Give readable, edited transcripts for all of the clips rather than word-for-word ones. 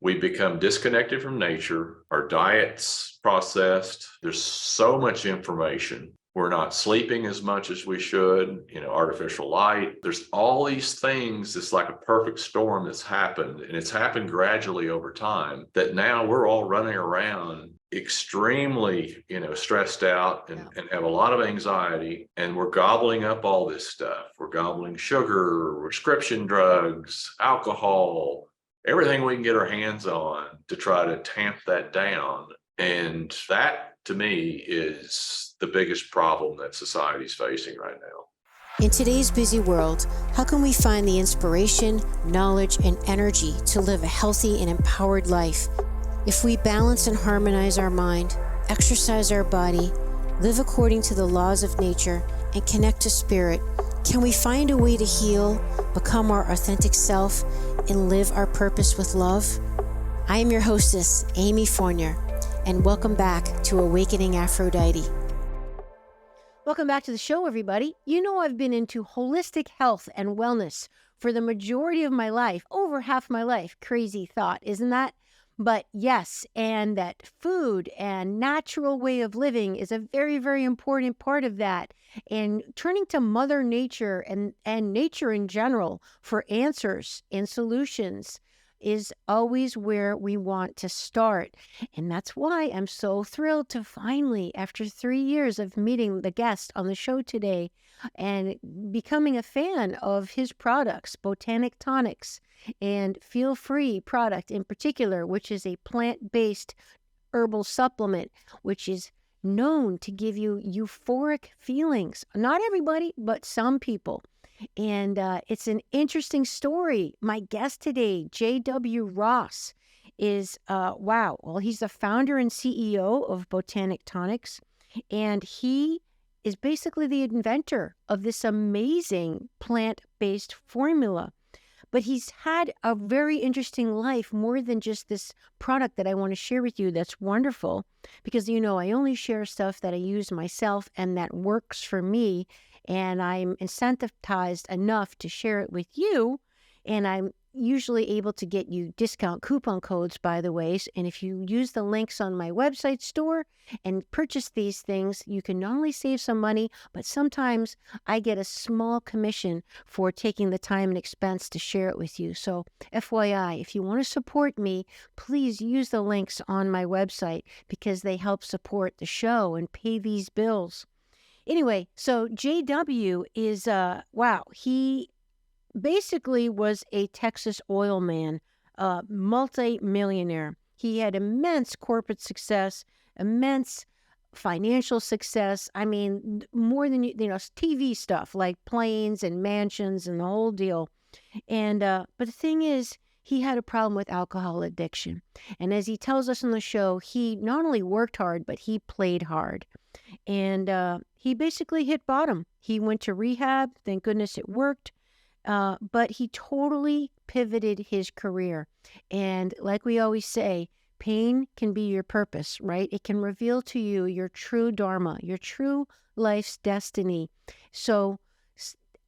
We become disconnected from nature. Our diet's processed. There's so much information. We're not sleeping as much as we should, artificial light. There's all these things. It's like a perfect storm that's happened, and it's happened gradually over time that now we're all running around extremely, stressed out and have a lot of anxiety, and we're gobbling up all this stuff. We're gobbling sugar, prescription drugs, alcohol, everything we can get our hands on to try to tamp that down. And that, to me, is the biggest problem that society's facing right now. In today's busy world, how can we find the inspiration, knowledge, and energy to live a healthy and empowered life? If we balance and harmonize our mind, exercise our body, live according to the laws of nature, and connect to spirit, can we find a way to heal, become our authentic self, and live our purpose with love? I am your hostess, Amy Fournier, and welcome back to Awakening Aphrodite. Welcome back to the show, everybody. You know I've been into holistic health and wellness for the majority of my life, over half my life. Crazy thought, isn't that? But yes, and that food and natural way of living is a very, very important part of that. And turning to Mother Nature and nature in general for answers and solutions is always where we want to start. And that's why I'm so thrilled to finally, after 3 years of meeting the guest on the show today and becoming a fan of his products, Botanic Tonics and Feel Free product in particular, which is a plant-based herbal supplement, which is known to give you euphoric feelings. Not everybody, but some people. And it's an interesting story. My guest today, J.W. Ross, is, he's the founder and CEO of Botanic Tonics, and he is basically the inventor of this amazing plant-based formula. But he's had a very interesting life, more than just this product that I want to share with you that's wonderful, because, I only share stuff that I use myself and that works for me, and I'm incentivized enough to share it with you, and I'm usually able to get you discount coupon codes, by the way, and if you use the links on my website store and purchase these things, you can not only save some money, but sometimes I get a small commission for taking the time and expense to share it with you. So FYI, if you want to support me, please use the links on my website because they help support the show and pay these bills. Anyway, so JW is, he basically was a Texas oil man, multi-millionaire. He had immense corporate success, immense financial success. I mean, more than, TV stuff like planes and mansions and the whole deal. And, but the thing is, he had a problem with alcohol addiction. And as he tells us on the show, he not only worked hard, but he played hard. And he basically hit bottom. He went to rehab. Thank goodness it worked. But he totally pivoted his career. And like we always say, pain can be your purpose, right? It can reveal to you your true dharma, your true life's destiny. So,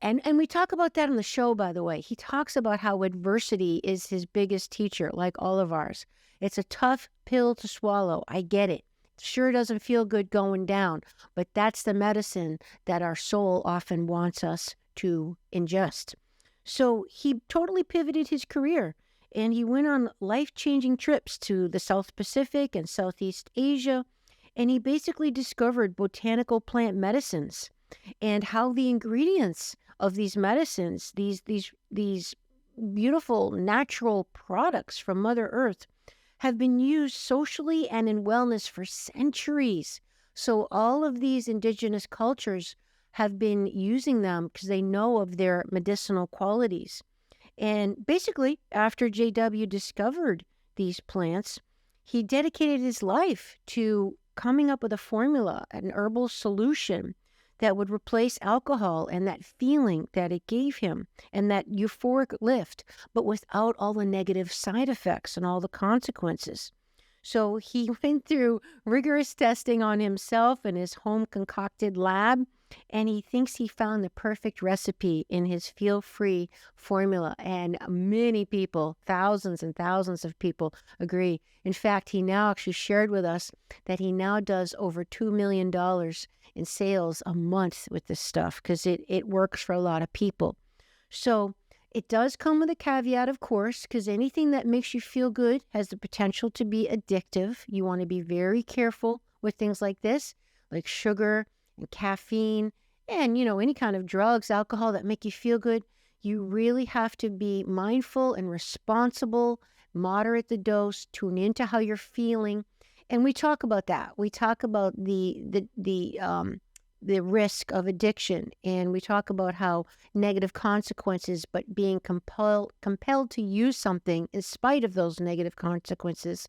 and we talk about that on the show, by the way. He talks about how adversity is his biggest teacher, like all of ours. It's a tough pill to swallow. I get it. Sure doesn't feel good going down, but that's the medicine that our soul often wants us to ingest. So he totally pivoted his career, and he went on life-changing trips to the South Pacific and Southeast Asia, and he basically discovered botanical plant medicines and how the ingredients of these medicines, these beautiful natural products from Mother Earth, have been used socially and in wellness for centuries. So all of these indigenous cultures have been using them because they know of their medicinal qualities. And basically, after JW discovered these plants, he dedicated his life to coming up with a formula, an herbal solution that would replace alcohol and that feeling that it gave him and that euphoric lift, but without all the negative side effects and all the consequences. So he went through rigorous testing on himself in his home concocted lab and he thinks he found the perfect recipe in his feel free formula. And many people, thousands and thousands of people, agree. In fact, he now actually shared with us that he now does over $2 million in sales a month with this stuff because it works for a lot of people. So it does come with a caveat, of course, because anything that makes you feel good has the potential to be addictive. You want to be very careful with things like this, like sugar and caffeine and, any kind of drugs, alcohol that make you feel good. You really have to be mindful and responsible, moderate the dose, tune into how you're feeling. And we talk about that. We talk about the risk of addiction, and we talk about how negative consequences, but being compelled to use something in spite of those negative consequences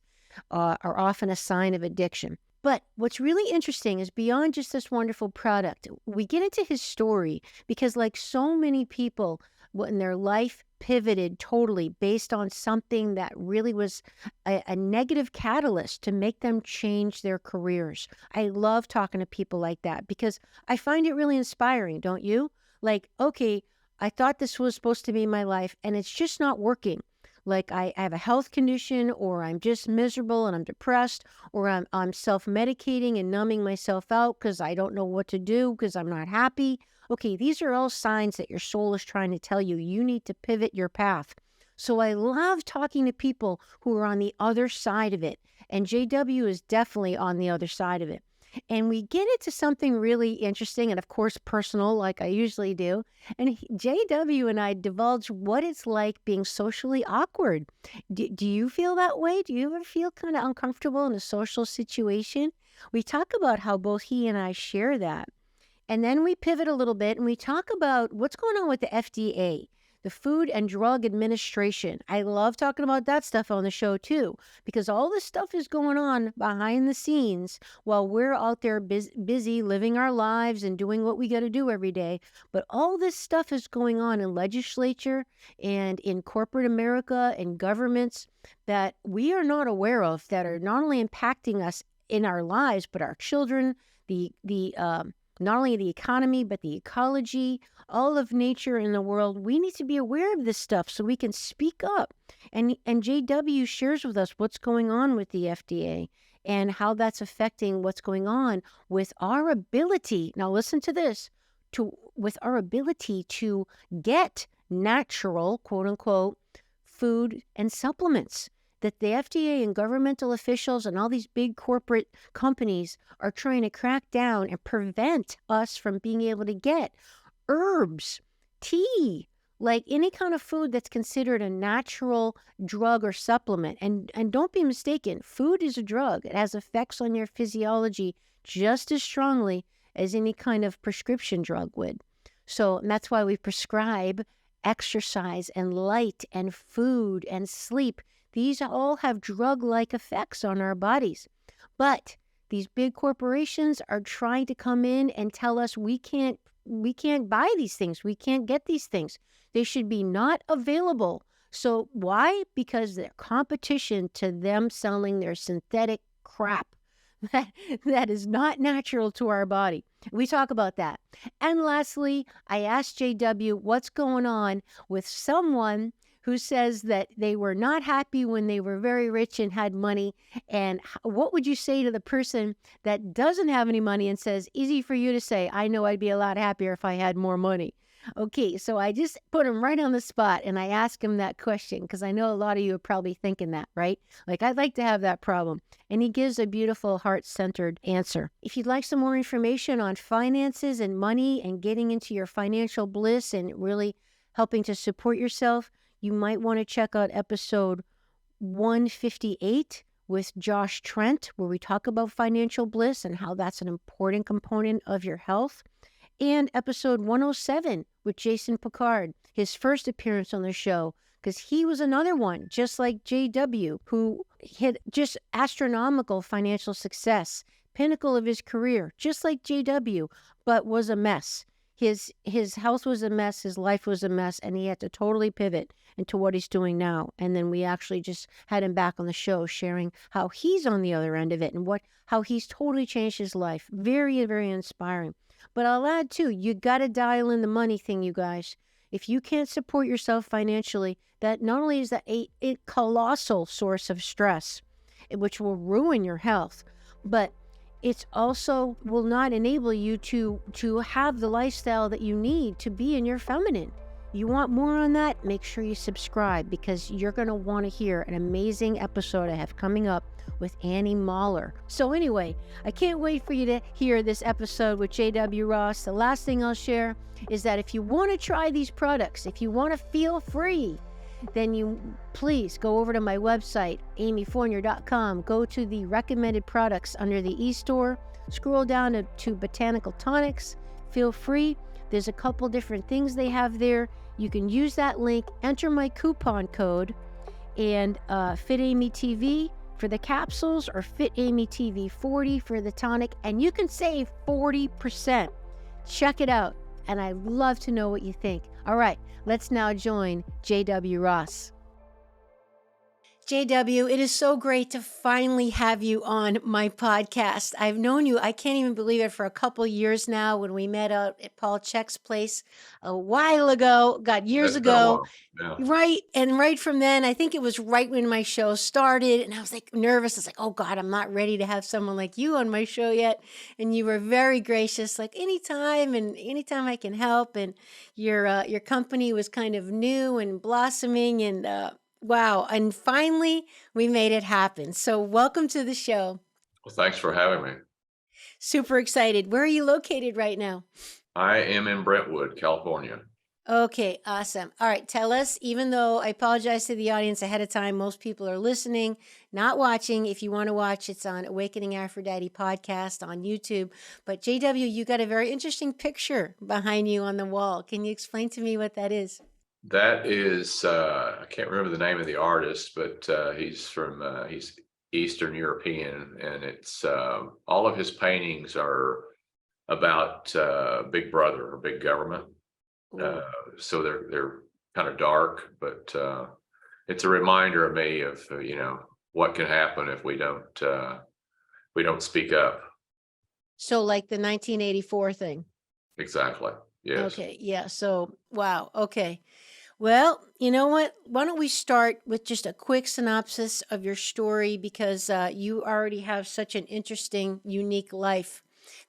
are often a sign of addiction. But what's really interesting is beyond just this wonderful product, we get into his story because, like so many people, when their life pivoted totally based on something that really was a negative catalyst to make them change their careers. I love talking to people like that because I find it really inspiring, don't you? Like, okay, I thought this was supposed to be my life and it's just not working. Like I have a health condition, or I'm just miserable and I'm depressed, or I'm self-medicating and numbing myself out because I don't know what to do because I'm not happy. Okay, these are all signs that your soul is trying to tell you you need to pivot your path. So I love talking to people who are on the other side of it. And JW is definitely on the other side of it. And we get into something really interesting and, of course, personal, like I usually do. And JW and I divulge what it's like being socially awkward. Do you feel that way? Do you ever feel kind of uncomfortable in a social situation? We talk about how both he and I share that. And then we pivot a little bit and we talk about what's going on with the FDA, the Food and Drug Administration. I love talking about that stuff on the show too, because all this stuff is going on behind the scenes while we're out there busy living our lives and doing what we got to do every day. But all this stuff is going on in legislature and in corporate America and governments that we are not aware of, that are not only impacting us in our lives, but our children, not only the economy, but the ecology, all of nature in the world. We need to be aware of this stuff so we can speak up. And JW shares with us what's going on with the FDA and how that's affecting what's going on with our ability. Now listen to this, with our ability to get natural, quote unquote, food and supplements that the FDA and governmental officials and all these big corporate companies are trying to crack down and prevent us from being able to get herbs, tea, like any kind of food that's considered a natural drug or supplement. And don't be mistaken, food is a drug. It has effects on your physiology just as strongly as any kind of prescription drug would. So that's why we prescribe exercise and light and food and sleep. These all have drug-like effects on our bodies. But these big corporations are trying to come in and tell us we can't buy these things. We can't get these things. They should be not available. So why? Because they're competition to them selling their synthetic crap that is not natural to our body. We talk about that. And lastly, I asked JW what's going on with someone who says that they were not happy when they were very rich and had money. And what would you say to the person that doesn't have any money and says, easy for you to say, I know I'd be a lot happier if I had more money. Okay, so I just put him right on the spot and I asked him that question because I know a lot of you are probably thinking that, right? Like, I'd like to have that problem. And he gives a beautiful heart-centered answer. If you'd like some more information on finances and money and getting into your financial bliss and really helping to support yourself, you might want to check out episode 158 with Josh Trent, where we talk about financial bliss and how that's an important component of your health. And episode 107 with Jason Picard, his first appearance on the show, because he was another one, just like JW, who hit just astronomical financial success, pinnacle of his career, just like JW, but was a mess. His health was a mess, his life was a mess, and he had to totally pivot into what he's doing now. And then we actually just had him back on the show sharing how he's on the other end of it and how he's totally changed his life. Very, very inspiring. But I'll add too, you got to dial in the money thing, you guys. If you can't support yourself financially, that not only is that a colossal source of stress, which will ruin your health, but it's also will not enable you to have the lifestyle that you need to be in your feminine. You want more on that? Make sure you subscribe, because you're going to want to hear an amazing episode I have coming up with Annie Mahler. So anyway, I can't wait for you to hear this episode with J.W. Ross. The last thing I'll share is that if you want to try these products, if you want to feel free, then you please go over to my website, amyfournier.com. Go to the recommended products under the e-store. Scroll down to Botanical Tonics. Feel free. There's a couple different things they have there. You can use that link, enter my coupon code, and FitAmyTV for the capsules, or FitAmyTV 40 for the tonic, and you can save 40%. Check it out, and I'd love to know what you think. All right, let's now join J.W. Ross. JW, it is so great to finally have you on my podcast. I've known you, I can't even believe it, for a couple years now, when we met out at Paul Check's place a while ago, years ago. Yeah. Right. And right from then, I think it was right when my show started, and I was like nervous. I was like, oh God, I'm not ready to have someone like you on my show yet. And you were very gracious, like anytime I can help. And your company was kind of new and blossoming, and wow. And finally, we made it happen. So welcome to the show. Well, thanks for having me. Super excited. Where are you located right now? I am in Brentwood, California. Okay, awesome. All right, tell us, even though I apologize to the audience ahead of time, most people are listening, not watching. If you want to watch, it's on Awakening Aphrodite podcast on YouTube. But JW, you got a very interesting picture behind you on the wall. Can you explain to me what that is? That is, I can't remember the name of the artist, but he's Eastern European, and it's all of his paintings are about Big Brother or Big Government. So they're kind of dark, but it's a reminder of me of what can happen if we don't speak up. So like the 1984 thing. Exactly. Yes. Okay. Yeah. So wow. Okay. Well, you know what? Why don't we start with just a quick synopsis of your story, because you already have such an interesting, unique life.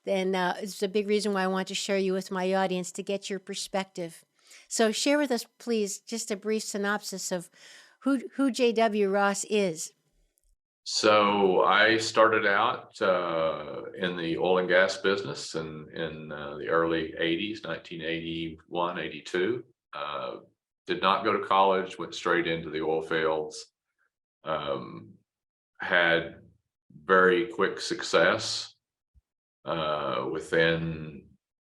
Then it's a big reason why I want to share you with my audience, to get your perspective. So share with us, please, just a brief synopsis of who J.W. Ross is. So I started out in the oil and gas business in the early 80s, 1981, 82. Did not go to college, went straight into the oil fields. Had very quick success. Within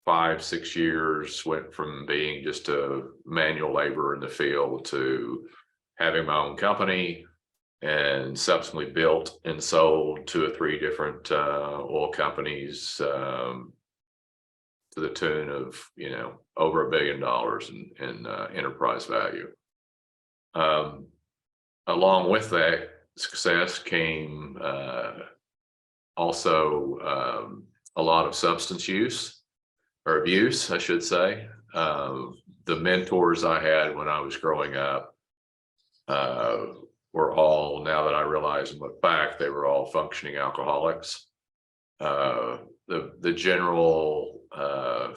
5-6 years, went from being just a manual laborer in the field to having my own company, and subsequently built and sold 2 or 3 different oil companies to the tune of over $1 billion in enterprise value. Along with that success came also a lot of substance use, or abuse, I should say. The mentors I had when I was growing up were all, now that I realize and look back, they were all functioning alcoholics. The general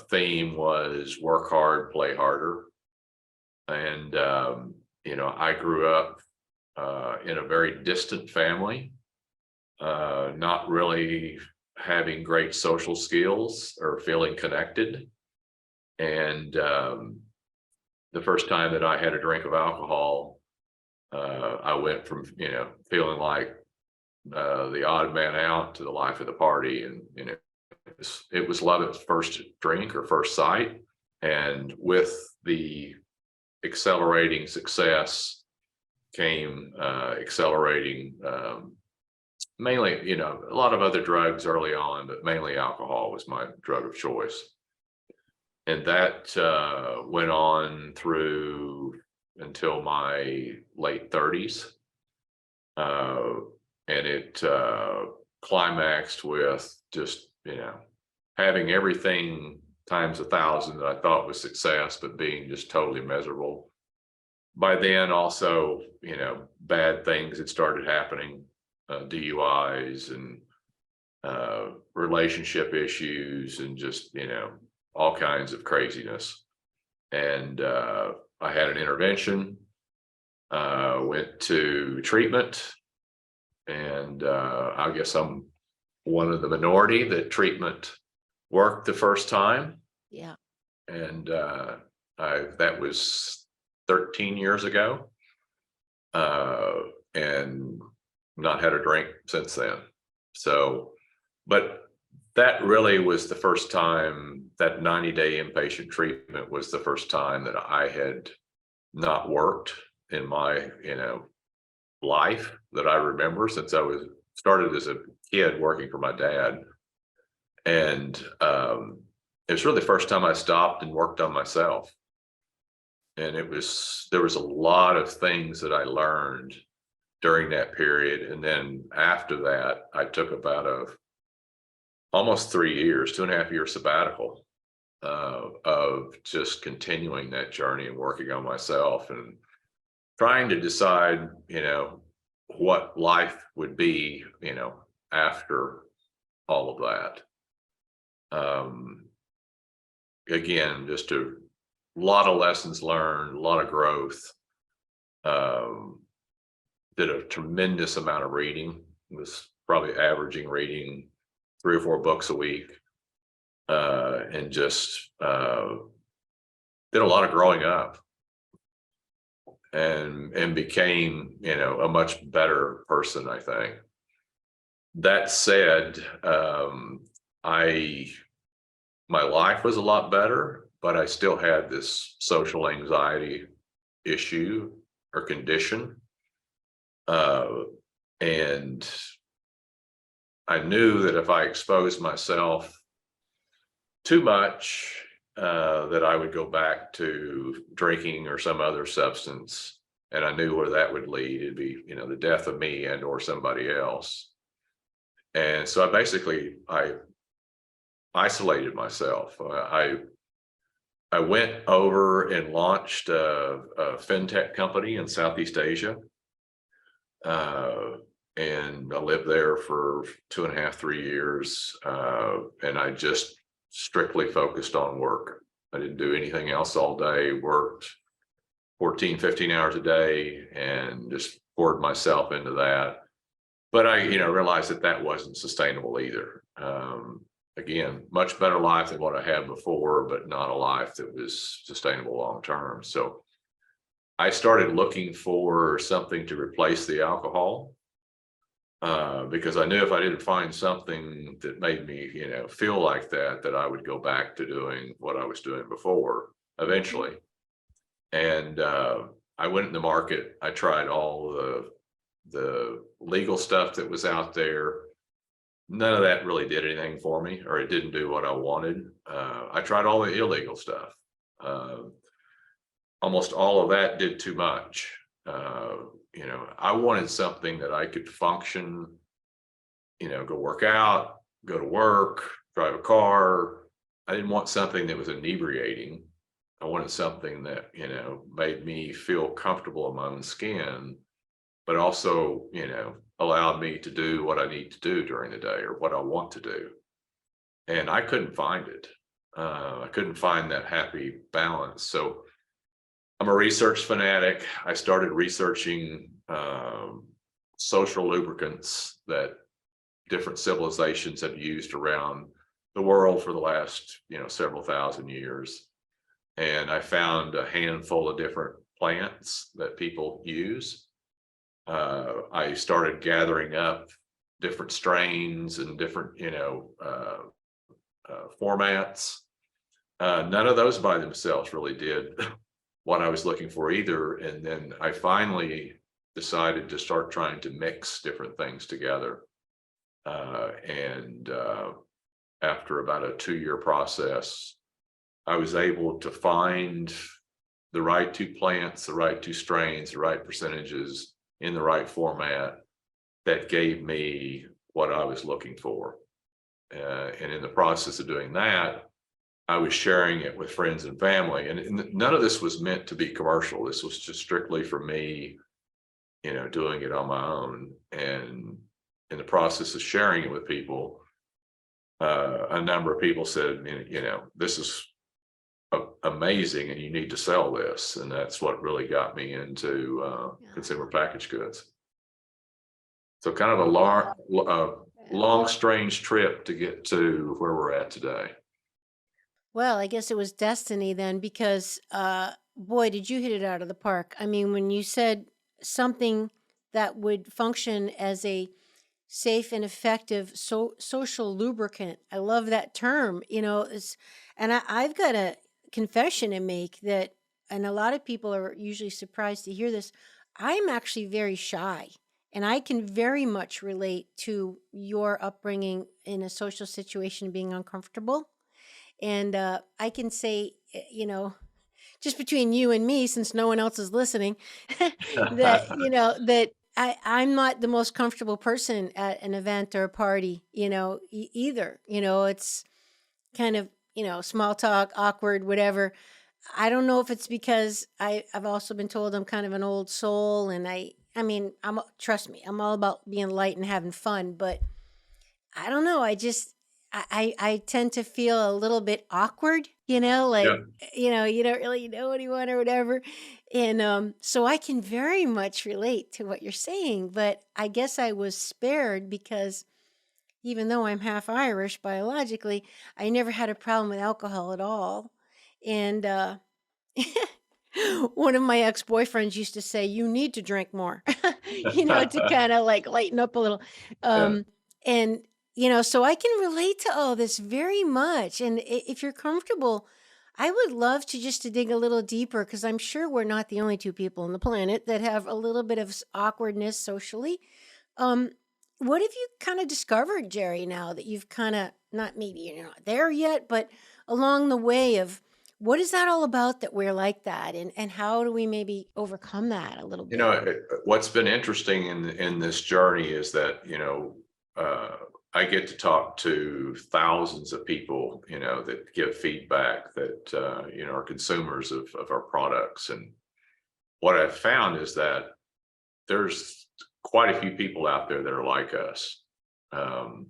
theme was work hard, play harder. And, I grew up in a very distant family, not really having great social skills or feeling connected. And the first time that I had a drink of alcohol, I went from, feeling like the odd man out to the life of the party. And, it was love at first drink or first sight. And with the accelerating success came accelerating, mainly, a lot of other drugs early on, but mainly alcohol was my drug of choice. And that went on through until my late 30s. And it climaxed with just, having everything times 1,000 that I thought was success, but being just totally miserable. By then, also, bad things had started happening, DUIs and relationship issues, and just, all kinds of craziness. And I had an intervention, went to treatment, and I guess I'm one of the minority that treatment worked the first time. Yeah. And that was 13 years ago, and not had a drink since then. So, but that really was the first time. That 90-day inpatient treatment was the first time that I had not worked in my, life that I remember, since I was started as a kid working for my dad. And it was really the first time I stopped and worked on myself. And there was a lot of things that I learned during that period. And then after that, I took about almost 3 years, 2.5 year sabbatical, of just continuing that journey and working on myself and trying to decide, what life would be, after all of that. Again, just a lot of lessons learned, a lot of growth. Did a tremendous amount of reading. Was probably averaging reading 3 or 4 books a week, and just did a lot of growing up, and became, a much better person, I think. That said, my life was a lot better, but I still had this social anxiety issue or condition. And I knew that if I exposed myself too much, that I would go back to drinking or some other substance. And I knew where that would lead. It'd be, the death of me and or somebody else. And so I isolated myself. I went over and launched a fintech company in Southeast Asia. And I lived there for 2.5, 3 years. And I just strictly focused on work. I didn't do anything else all day, worked 14, 15 hours a day, and just poured myself into that. But I, realized that wasn't sustainable either. Again, much better life than what I had before, but not a life that was sustainable long term. So I started looking for something to replace the alcohol, because I knew if I didn't find something that made me, feel like that I would go back to doing what I was doing before eventually. And I went in the market. I tried all the legal stuff that was out there. None of that really did anything for me, or it didn't do what I wanted. I tried all the illegal stuff. Almost all of that did too much. I wanted something that I could function, go work out, go to work, drive a car. I didn't want something that was inebriating. I wanted something that, made me feel comfortable in my own skin, but also, allowed me to do what I need to do during the day or what I want to do. And I couldn't find it. I couldn't find that happy balance. So I'm a research fanatic. I started researching social lubricants that different civilizations have used around the world for the last, several thousand years. And I found a handful of different plants that people use. I started gathering up different strains and different, formats. None of those by themselves really did what I was looking for either. And then I finally decided to start trying to mix different things together. And after about a 2-year process, I was able to find the right 2 plants, the right 2 strains, the right percentages in the right format that gave me what I was looking for. And in the process of doing that, I was sharing it with friends and family, and none of this was meant to be commercial. This was just strictly for me, doing it on my own. And in the process of sharing it with people, a number of people said, this is amazing and you need to sell this. And that's what really got me into Yeah. consumer packaged goods. So kind of a long, strange trip to get to where we're at today. Well, I guess it was destiny then, because boy, did you hit it out of the park. I mean, when you said something that would function as a safe and effective social lubricant, I love that term. And I've got a confession to make that, and a lot of people are usually surprised to hear this. I'm actually very shy, and I can very much relate to your upbringing in a social situation being uncomfortable. And I can say, just between you and me, since no one else is listening, that I'm not the most comfortable person at an event or a party, either. It's kind of, small talk, awkward, whatever. I don't know if it's because I've also been told I'm kind of an old soul, and I mean, trust me, I'm all about being light and having fun, but I don't know. I tend to feel a little bit awkward, like, Yeah. you don't really know anyone or whatever. And so I can very much relate to what you're saying, but I guess I was spared because even though I'm half Irish biologically, I never had a problem with alcohol at all. And one of my ex-boyfriends used to say, "You need to drink more," to kind of like lighten up a little. Yeah. And, so I can relate to all this very much. And if you're comfortable, I would love to dig a little deeper, because I'm sure we're not the only two people on the planet that have a little bit of awkwardness socially. Um, what have you kind of discovered, Jerry, now that you've kind of, not maybe you're not there yet, but along the way of what is that all about that we're like that? And how do we maybe overcome that a little bit? What's been interesting in this journey is that, I get to talk to thousands of people, that give feedback that, are consumers of our products. And what I've found is that there's quite a few people out there that are like us. And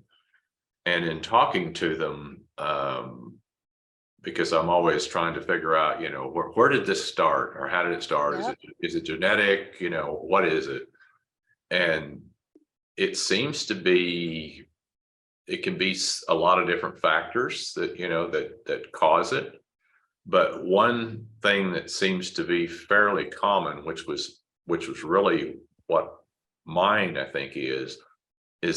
in talking to them, because I'm always trying to figure out, where did this start, or how did it start? Yep. Is it genetic? What is it? And it seems to be, it can be a lot of different factors that, that cause it. But one thing that seems to be fairly common, which was really what mine, I think, is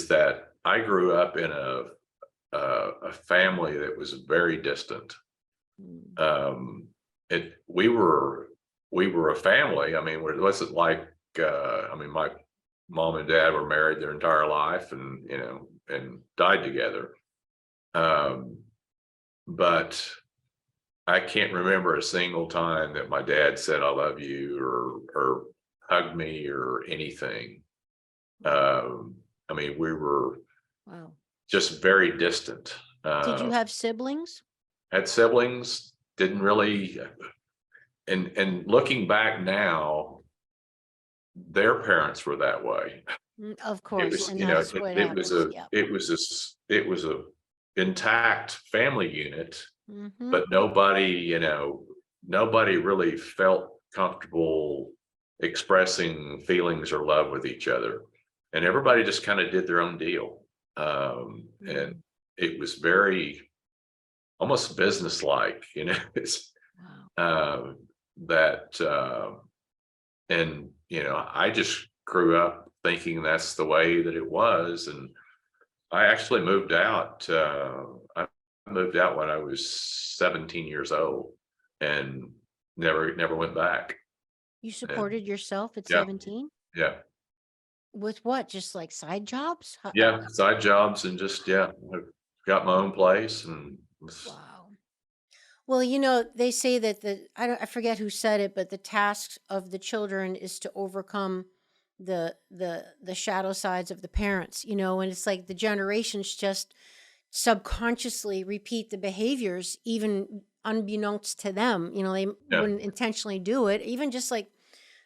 that I grew up in a family that was very distant. We were a family. I mean, it wasn't like, my mom and dad were married their entire life and, and died together. But I can't remember a single time that my dad said, "I love you," or hugged me or anything. We were Wow. just very distant. Did you have siblings? Had siblings, didn't really, and looking back now, their parents were that way. Of It course, was, and that's what it was happens. Yeah. it was a intact family unit, Mm-hmm. but nobody really felt comfortable expressing feelings or love with each other, and everybody just kind of did their own deal. And it was very almost business-like, it's Wow. that and I just grew up thinking that's the way that it was. And I actually moved out. I moved out when I was 17 years old and never went back. You And supported yourself at yeah, 17? yeah, With what? Just like side jobs? yeah, side jobs and just, I got my own place and Wow. Well, they say that I forget who said it, but the task of the children is to overcome the shadow sides of the parents, and it's like the generations just subconsciously repeat the behaviors, even unbeknownst to them. They Yeah. wouldn't intentionally do it, even just like,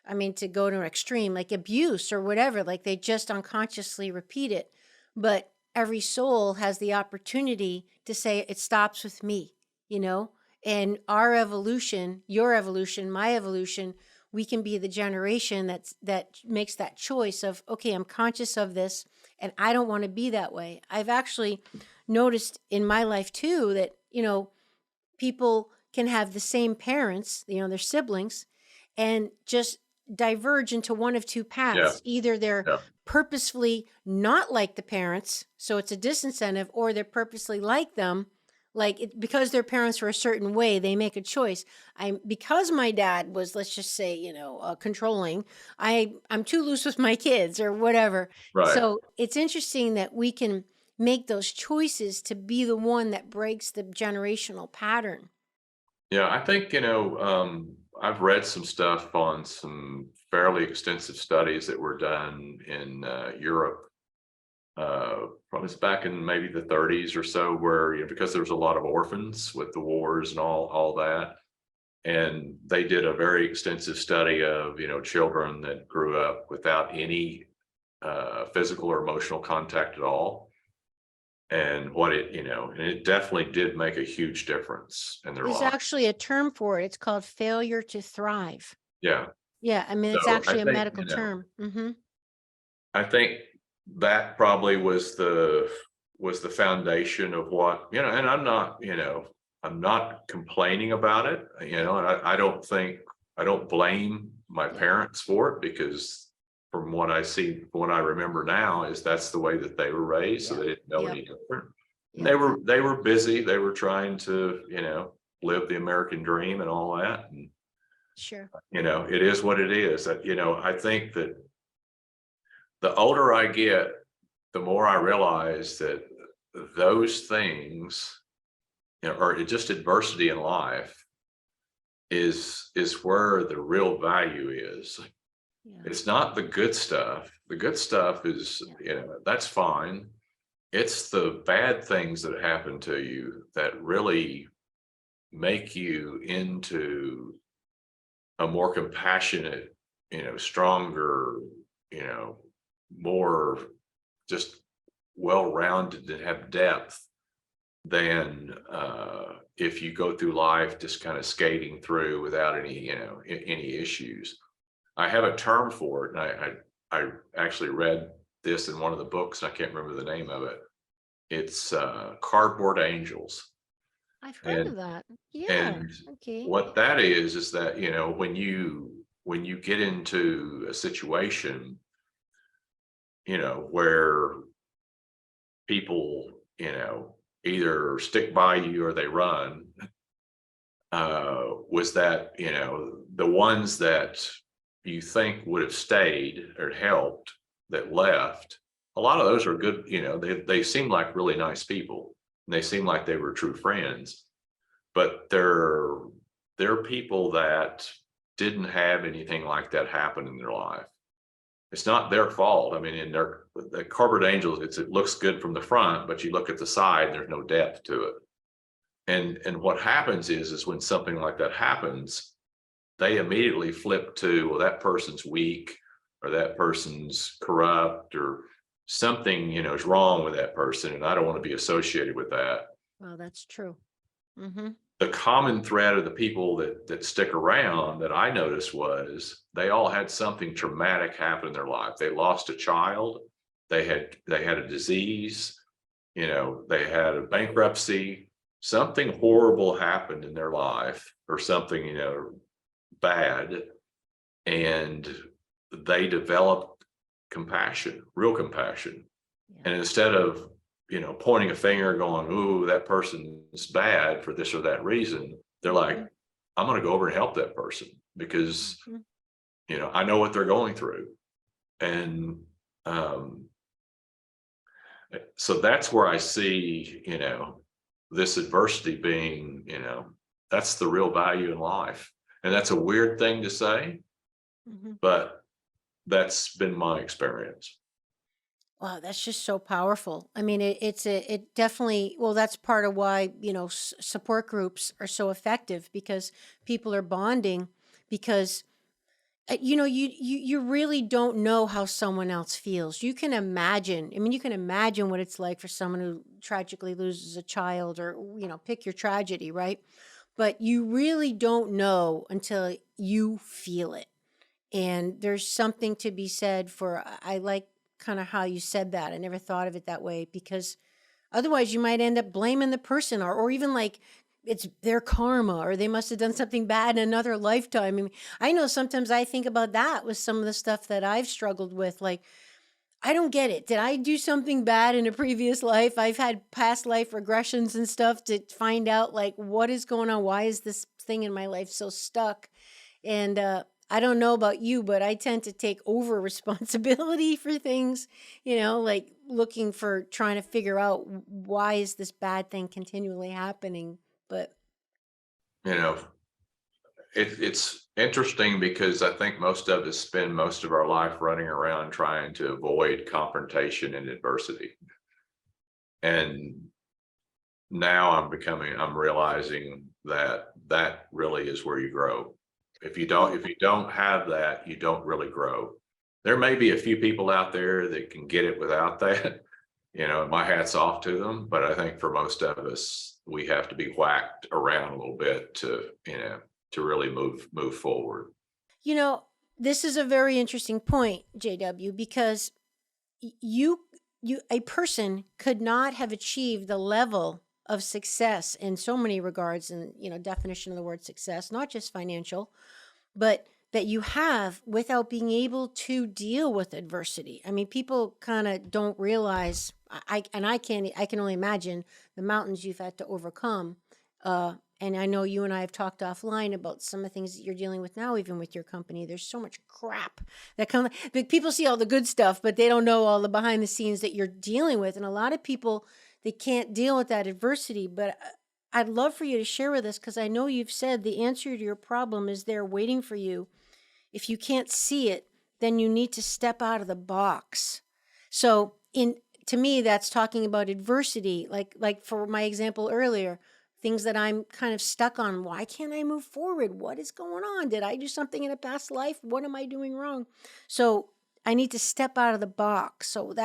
I mean, to go to an extreme, like abuse or whatever, like they just unconsciously repeat it. But every soul has the opportunity to say, it stops with me, you know? And our evolution, your evolution, my evolution, we can be the generation that makes that choice of, okay, I'm conscious of this and I don't want to be that way. I've actually noticed in my life too that, people can have the same parents, their siblings, and just diverge into one of two Yeah. paths. Either they're Yeah. purposefully not like the parents, so it's a disincentive, or they're purposely like them, because their parents were a certain way, they make a choice. Because my dad was, let's just say, controlling. I'm too loose with my kids or whatever. Right. So it's interesting that we can make those choices to be the one that breaks the generational pattern. Yeah, I think, I've read some stuff on some fairly extensive studies that were done in Europe, probably back in maybe the 30s or so, where, because there was a lot of orphans with the wars and all that. And they did a very extensive study of, children that grew up without any physical or emotional contact at all. And and it definitely did make a huge difference in their There's life. actually a term for it. It's called failure to thrive. Yeah. Yeah, I mean, it's So actually a medical term. Mm-hmm. I think that probably was the foundation of what, and I'm not complaining about it, and I don't blame my Yeah. parents for it, because from what I see, from what I remember now, is that's the way that they were raised, so Yep. they didn't know Yep. any different. And Yep. they were busy, they were trying to, live the American dream and all that. And, Sure. it is what it is. That, I think that the older I get, the more I realize that those things, or just adversity in life is where the real value is. Yeah. It's not the good stuff. The good stuff is, that's fine. It's the bad things that happen to you that really make you into a more compassionate, stronger, you know, more just well-rounded and have depth than if you go through life just kind of skating through without any, any issues. I have a term for it, and I actually read this in one of the books. I can't remember the name of it. It's cardboard angels. I've heard And of that. Yeah. and Okay. what that is that, when you get into a situation, where people, either stick by you or they run, was that, the ones that you think would have stayed or helped that left, a lot of those are good, they seem like really nice people, and they seem like they were true friends, but they're people that didn't have anything like that happen in their life. It's not their fault. I mean, in the cardboard angels, it looks good from the front, but you look at the side, there's no depth to it. And what happens is when something like that happens, they immediately flip to, well, that person's weak, or that person's corrupt, or something, is wrong with that person, and I don't want to be associated with that. Well, that's true. Mm-hmm. The common thread of the people that stick around that I noticed was they all had something traumatic happen in their life. They lost a child, they had a disease, they had a bankruptcy, something horrible happened in their life, or something, bad, and they developed compassion, real compassion. Yeah. And instead of, pointing a finger going, ooh, that person's bad for this or that reason, they're like, I'm going to go over and help that person because, I know what they're going through. And so that's where I see, this adversity being, that's the real value in life. And that's a weird thing to say, but that's been my experience. Wow, that's just so powerful. I mean, it definitely, well, that's part of why, support groups are so effective, because people are bonding, because you really don't know how someone else feels. You can imagine. I mean, you can imagine what it's like for someone who tragically loses a child, or pick your tragedy, right? But you really don't know until you feel it. And there's something to be said for, I like kind of how you said that. I never thought of it that way, because otherwise you might end up blaming the person, or even like it's their karma, or they must have done something bad in another lifetime. I mean, I know sometimes I think about that with some of the stuff that I've struggled with. Like, I don't get it. Did I do something bad in a previous life? I've had past life regressions and stuff to find out like what is going on. Why is this thing in my life so stuck? And I don't know about you, but I tend to take over responsibility for things, like looking for trying to figure out why is this bad thing continually happening. But You know, it's interesting because I think most of us spend most of our life running around trying to avoid confrontation and adversity. And now I'm realizing that that really is where you grow. If you don't have that, you don't really grow. There may be a few people out there that can get it without that. My hat's off to them, but I think for most of us, we have to be whacked around a little bit to really move forward. you know, this is a very interesting point, JW, because you a person could not have achieved the level of success in so many regards, and definition of the word success, not just financial, but that you have, without being able to deal with adversity. I mean, people kind of don't realize. I can only imagine the mountains you've had to overcome. And I know you and I have talked offline about some of the things that you're dealing with now, even with your company. There's so much crap that comes. People see all the good stuff, but they don't know all the behind the scenes that you're dealing with. And a lot of people, they can't deal with that adversity. But I'd love for you to share with us, because I know you've said the answer to your problem is there waiting for you. If you can't see it, then you need to step out of the box. So to me, that's talking about adversity. Like for my example earlier, things that I'm kind of stuck on. Why can't I move forward? What is going on? Did I do something in a past life? What am I doing wrong? So I need to step out of the box. So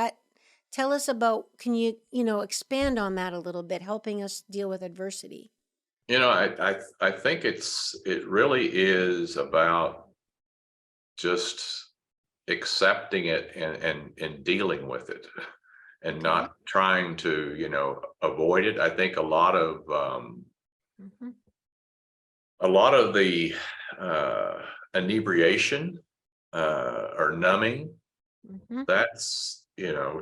tell us about, can you, expand on that a little bit, helping us deal with adversity? I think it really is about just accepting it and dealing with it, and Okay. not trying to avoid it. I think Mm-hmm. a lot of the inebriation or numbing, Mm-hmm. that's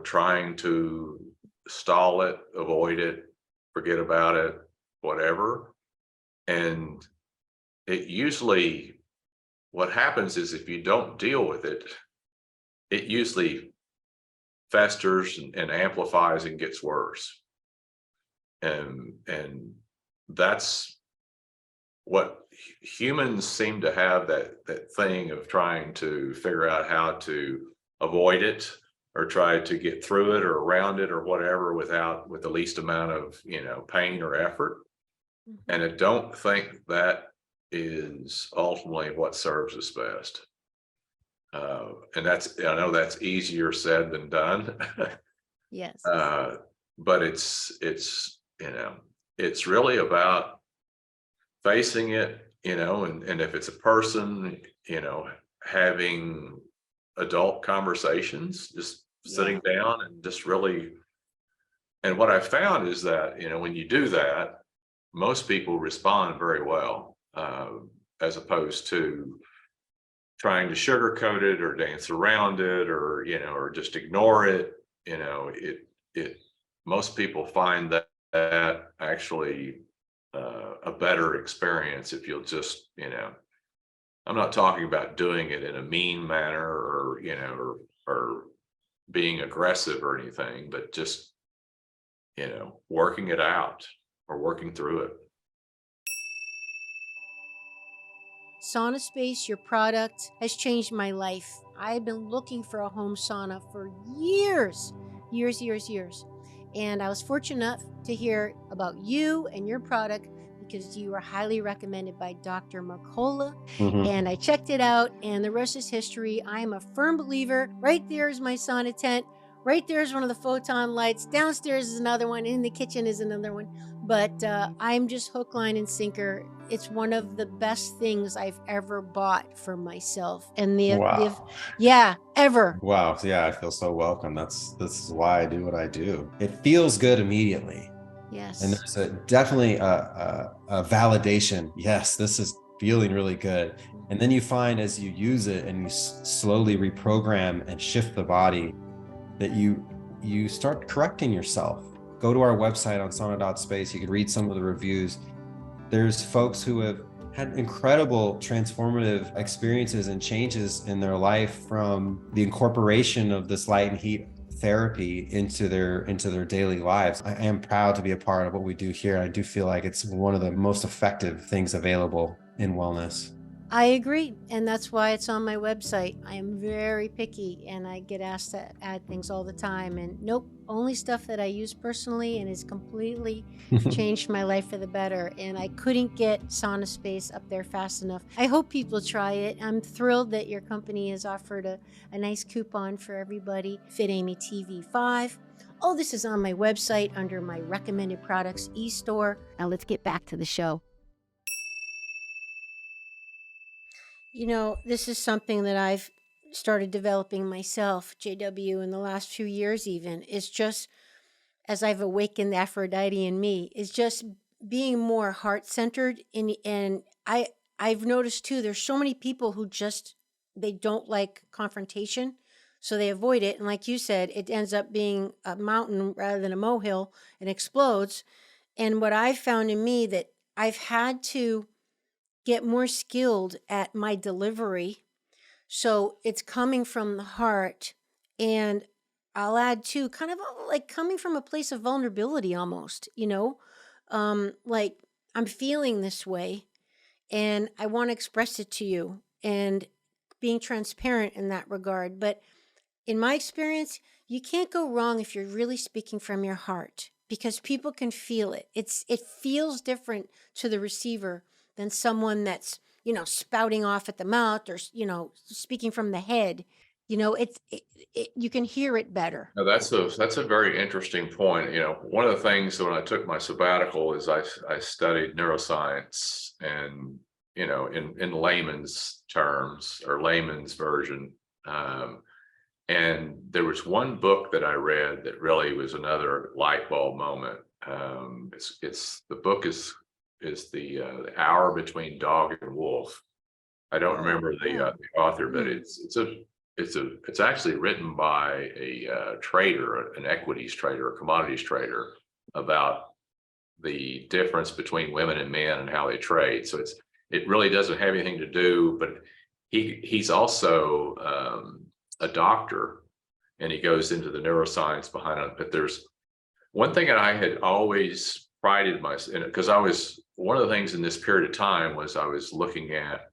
trying to stall it, avoid it, forget about it, whatever. And it usually, what happens is, if you don't deal with it, it usually festers and amplifies and gets worse. And that's what humans seem to have, that thing of trying to figure out how to avoid it, or try to get through it or around it or whatever, with the least amount of pain or effort. Mm-hmm. And I don't think that is ultimately what serves us best. And I know that's easier said than done. Yes. uh, but it's really about facing it, and if it's a person, having adult conversations, just Yeah. sitting down and just really. And what I found is that, when you do that, most people respond very well, as opposed to trying to sugarcoat it or dance around it, or just ignore it. It Most people find that actually a better experience if you'll just, I'm not talking about doing it in a mean manner, or being aggressive or anything, but just, working it out or working through it. Sauna Space, your product, has changed my life. I've been looking for a home sauna for years, years. And I was fortunate enough to hear about you and your product because you were highly recommended by Dr. Mercola. And I checked it out, and the rest is history. I am a firm believer. Right there is my sauna tent. Right there is one of the photon lights. Downstairs is another one. In the kitchen is another one. But I'm just hook, line, and sinker. It's one of the best things I've ever bought for myself. And yeah, ever. Wow. Yeah, I feel so welcome. This is why I do what I do. It feels good immediately. Yes. And there's definitely a validation. Yes, this is feeling really good. And then you find as you use it and you slowly reprogram and shift the body that you start correcting yourself. Go to our website on sauna.space. You can read some of the reviews. There's folks who have had incredible transformative experiences and changes in their life from the incorporation of this light and heat therapy into their daily lives. I am proud to be a part of what we do here. I do feel like it's one of the most effective things available in wellness. I agree, and that's why it's on my website. I am very picky, and I get asked to add things all the time, and nope, only stuff that I use personally and has completely changed my life for the better, and I couldn't get Sauna Space up there fast enough. I hope people try it. I'm thrilled that your company has offered a nice coupon for everybody, Fit Amy TV5. All this is on my website under my recommended products e-store. Now let's get back to the show. You know, this is something that I've started developing myself, JW, in the last few years even. It's just, as I've awakened Aphrodite in me, is just being more heart-centered. And I've noticed, too, there's so many people who they don't like confrontation, so they avoid it. And like you said, it ends up being a mountain rather than a molehill and explodes. And what I've found in me that I've had to get more skilled at my delivery. So it's coming from the heart. And I'll add too, kind of like coming from a place of vulnerability almost, like I'm feeling this way and I want to express it to you and being transparent in that regard. But in my experience, you can't go wrong if you're really speaking from your heart because people can feel it. It feels different to the receiver than someone that's, spouting off at the mouth or, speaking from the head. You can hear it better. Now that's a very interesting point. One of the things when I took my sabbatical is I studied neuroscience and, in layman's terms or layman's version. And there was one book that I read that really was another light bulb moment. The book is the Hour Between Dog and Wolf. I don't remember the author, but it's actually written by a trader, an equities trader, a commodities trader, about the difference between women and men and how they trade. So it really doesn't have anything to do, but he's also a doctor, and he goes into the neuroscience behind it. But there's one thing that I had always prided myself in, because one of the things in this period of time was I was looking at,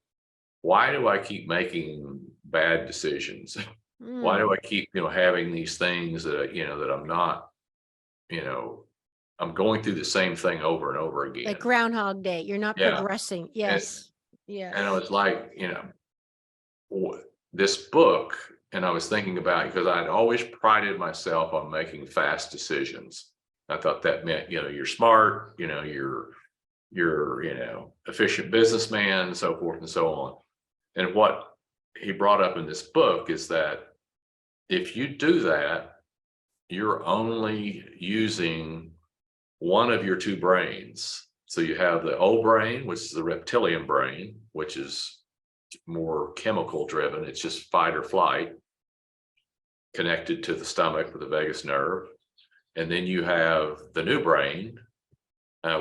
why do I keep making bad decisions? Why do I keep, having these things that, that I'm not, I'm going through the same thing over and over again. Like Groundhog Day, you're not progressing. Yes. Yeah. And I was like, this book, and I was thinking about it because I'd always prided myself on making fast decisions. I thought that meant, you're smart, you're efficient businessman, and so forth and so on. And what he brought up in this book is that if you do that, you're only using one of your two brains. So you have the old brain, which is the reptilian brain, which is more chemical driven. It's just fight or flight, connected to the stomach with the vagus nerve. And then you have the new brain,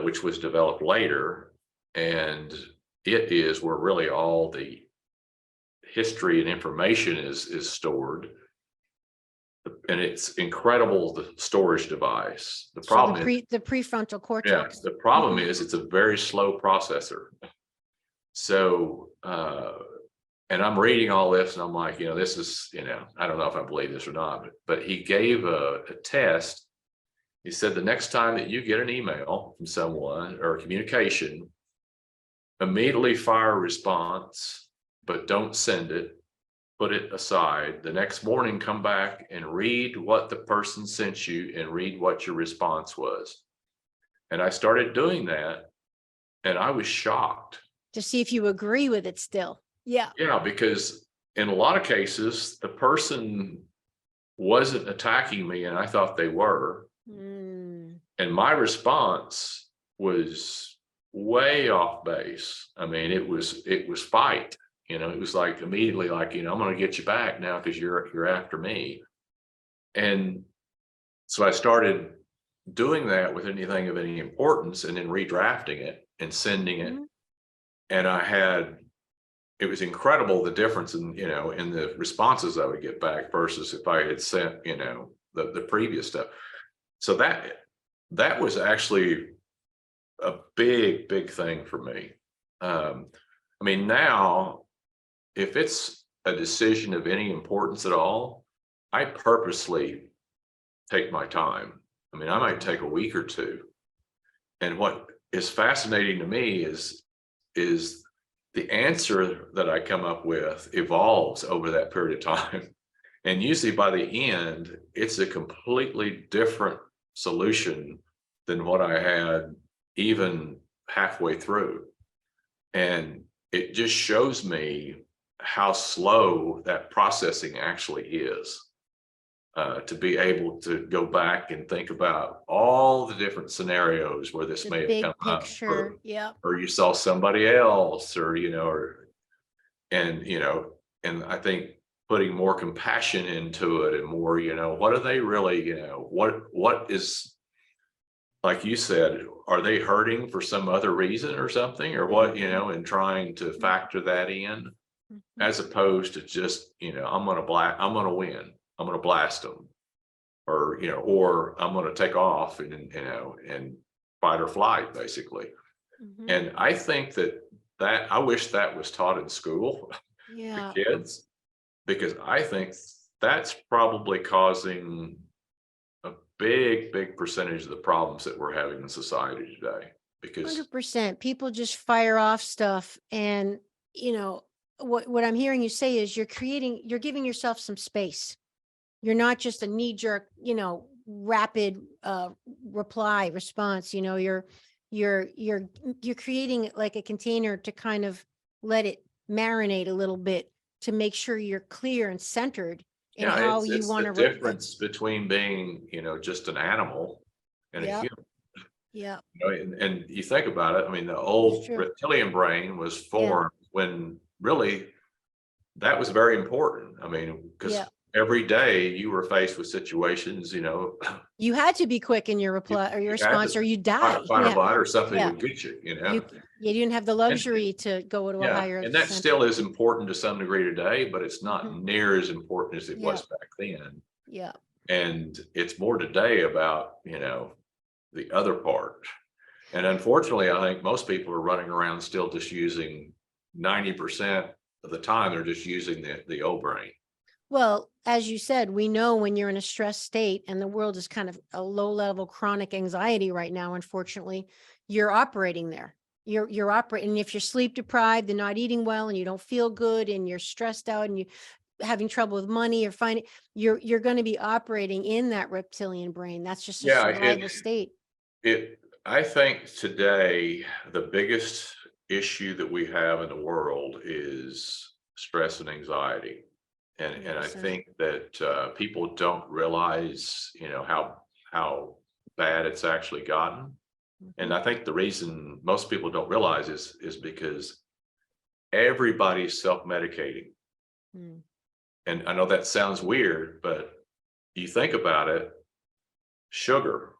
which was developed later, and it is where really all the history and information is stored. And it's incredible, the storage device. The problem is the prefrontal cortex. Yeah, the problem is it's a very slow processor. So, and I'm reading all this and I'm like, this is, I don't know if I believe this or not, but he gave a test. He said, the next time that you get an email from someone or a communication, immediately fire a response, but don't send it. Put it aside. The next morning, come back and read what the person sent you and read what your response was. And I started doing that and I was shocked. To see if you agree with it still. Yeah. Yeah, because in a lot of cases, the person wasn't attacking me and I thought they were. And my response was way off base. I mean, it was fight. It was like immediately like, I'm going to get you back now because you're after me. And so I started doing that with anything of any importance and then redrafting it and sending it. And it was incredible the difference in, in the responses I would get back versus if I had sent, the previous stuff. So that was actually a big thing for me. I mean, now, if it's a decision of any importance at all, I purposely take my time. I mean, I might take a week or two. And what is fascinating to me is the answer that I come up with evolves over that period of time. And usually by the end, it's a completely different solution than what I had even halfway through. And it just shows me how slow that processing actually is, to be able to go back and think about all the different scenarios where this may have come picture, up, or you saw somebody else, or and I think putting more compassion into it and more, what are they really, what is, like you said, are they hurting for some other reason or something, or what, and trying to factor that in, as opposed to just, I'm going to win, I'm going to blast them, or, or I'm going to take off and fight or flight, basically. And I think that I wish that was taught in school to kids, because I think that's probably causing a big percentage of the problems that we're having in society today. Because 100%, people just fire off stuff, and what I'm hearing you say is you're giving yourself some space. You're not just a knee-jerk, rapid response. You're creating like a container to kind of let it marinate a little bit, to make sure you're clear and centered in how you want to. It's the difference between being, just an animal and a human. Yeah. And you think about it, I mean, the old reptilian brain was formed when really that was very important. I mean, because every day you were faced with situations, you had to be quick in your reply or your response, or you die. Fight or flight, or something would get you, You didn't have the luxury to go to a higher. And that still is important to some degree today, but it's not near as important as it was back then. Yeah. And it's more today about, the other part. And unfortunately, I think most people are running around still just using 90% of the time, they're just using the old brain. Well, as you said, we know when you're in a stress state and the world is kind of a low level chronic anxiety right now, unfortunately, you're operating there. You're operating. And if you're sleep deprived and not eating well and you don't feel good and you're stressed out and you having trouble with money or finding, you're going to be operating in that reptilian brain. That's just a survival state. I think today, the biggest issue that we have in the world is stress and anxiety. And I think that people don't realize, how bad it's actually gotten. And I think the reason most people don't realize is because everybody's self-medicating. And I know that sounds weird, but you think about it, sugar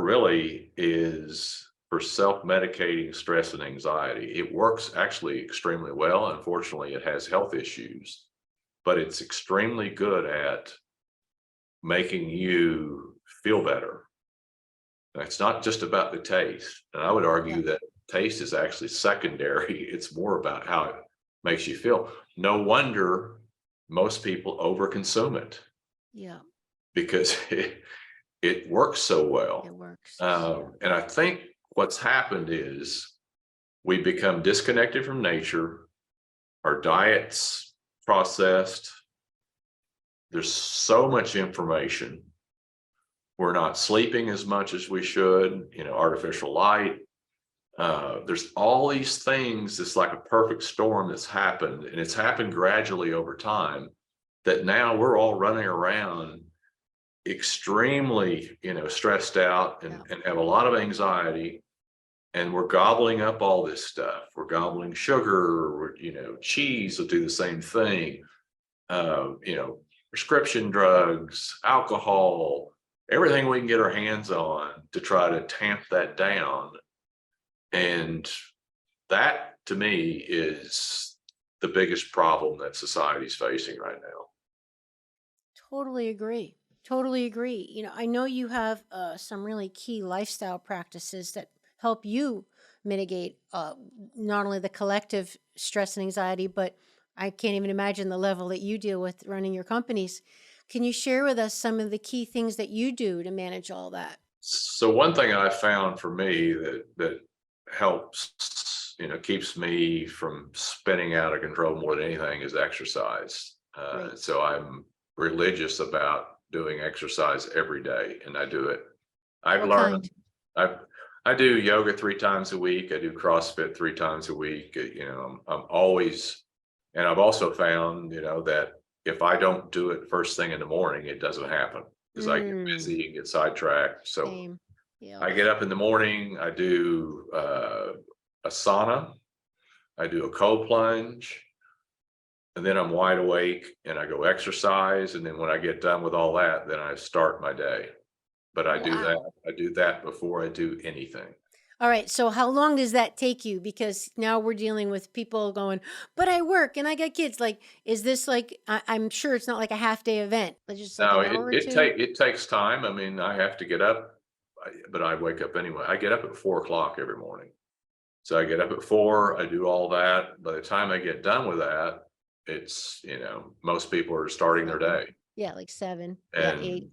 really is for self-medicating stress and anxiety. It works actually extremely well. Unfortunately, it has health issues, but it's extremely good at making you feel better. It's not just about the taste. And I would argue that taste is actually secondary. It's more about how it makes you feel. No wonder most people overconsume it Yeah, because it works so well. it works. And I think what's happened is we become disconnected from nature. Our diet's processed. There's so much information. We're not sleeping as much as we should, artificial light. There's all these things. It's like a perfect storm that's happened, and it's happened gradually over time, that now we're all running around extremely, stressed out and have a lot of anxiety. And we're gobbling up all this stuff. We're gobbling sugar, cheese will do the same thing. Prescription drugs, alcohol, everything we can get our hands on to try to tamp that down. And that, to me, is the biggest problem that society's facing right now. Totally agree. Totally agree. I know you have some really key lifestyle practices that help you mitigate not only the collective stress and anxiety, but I can't even imagine the level that you deal with running your companies. Can you share with us some of the key things that you do to manage all that? So one thing I found for me that helps, keeps me from spinning out of control more than anything is exercise. Great. So I'm religious about doing exercise every day, and I do it. I've What learned. kind? I do yoga 3 times a week. I do CrossFit 3 times a week. I'm always, and I've also found, that if I don't do it first thing in the morning, it doesn't happen because I get busy and get sidetracked. So Same. Yeah. I get up in the morning, I do a sauna, I do a cold plunge, and then I'm wide awake and I go exercise. And then when I get done with all that, then I start my day. But I do that before I do anything. All right. So how long does that take you? Because now we're dealing with people going, but I work and I got kids. Like, is this like, I'm sure it's not like a half day event, but just like No, an hour or two? it takes time. I mean, I have to get up, but I wake up anyway. I get up at 4 o'clock every morning. So I get up at 4, I do all that. By the time I get done with that, it's, most people are starting their day. Yeah, like 7, And, 8.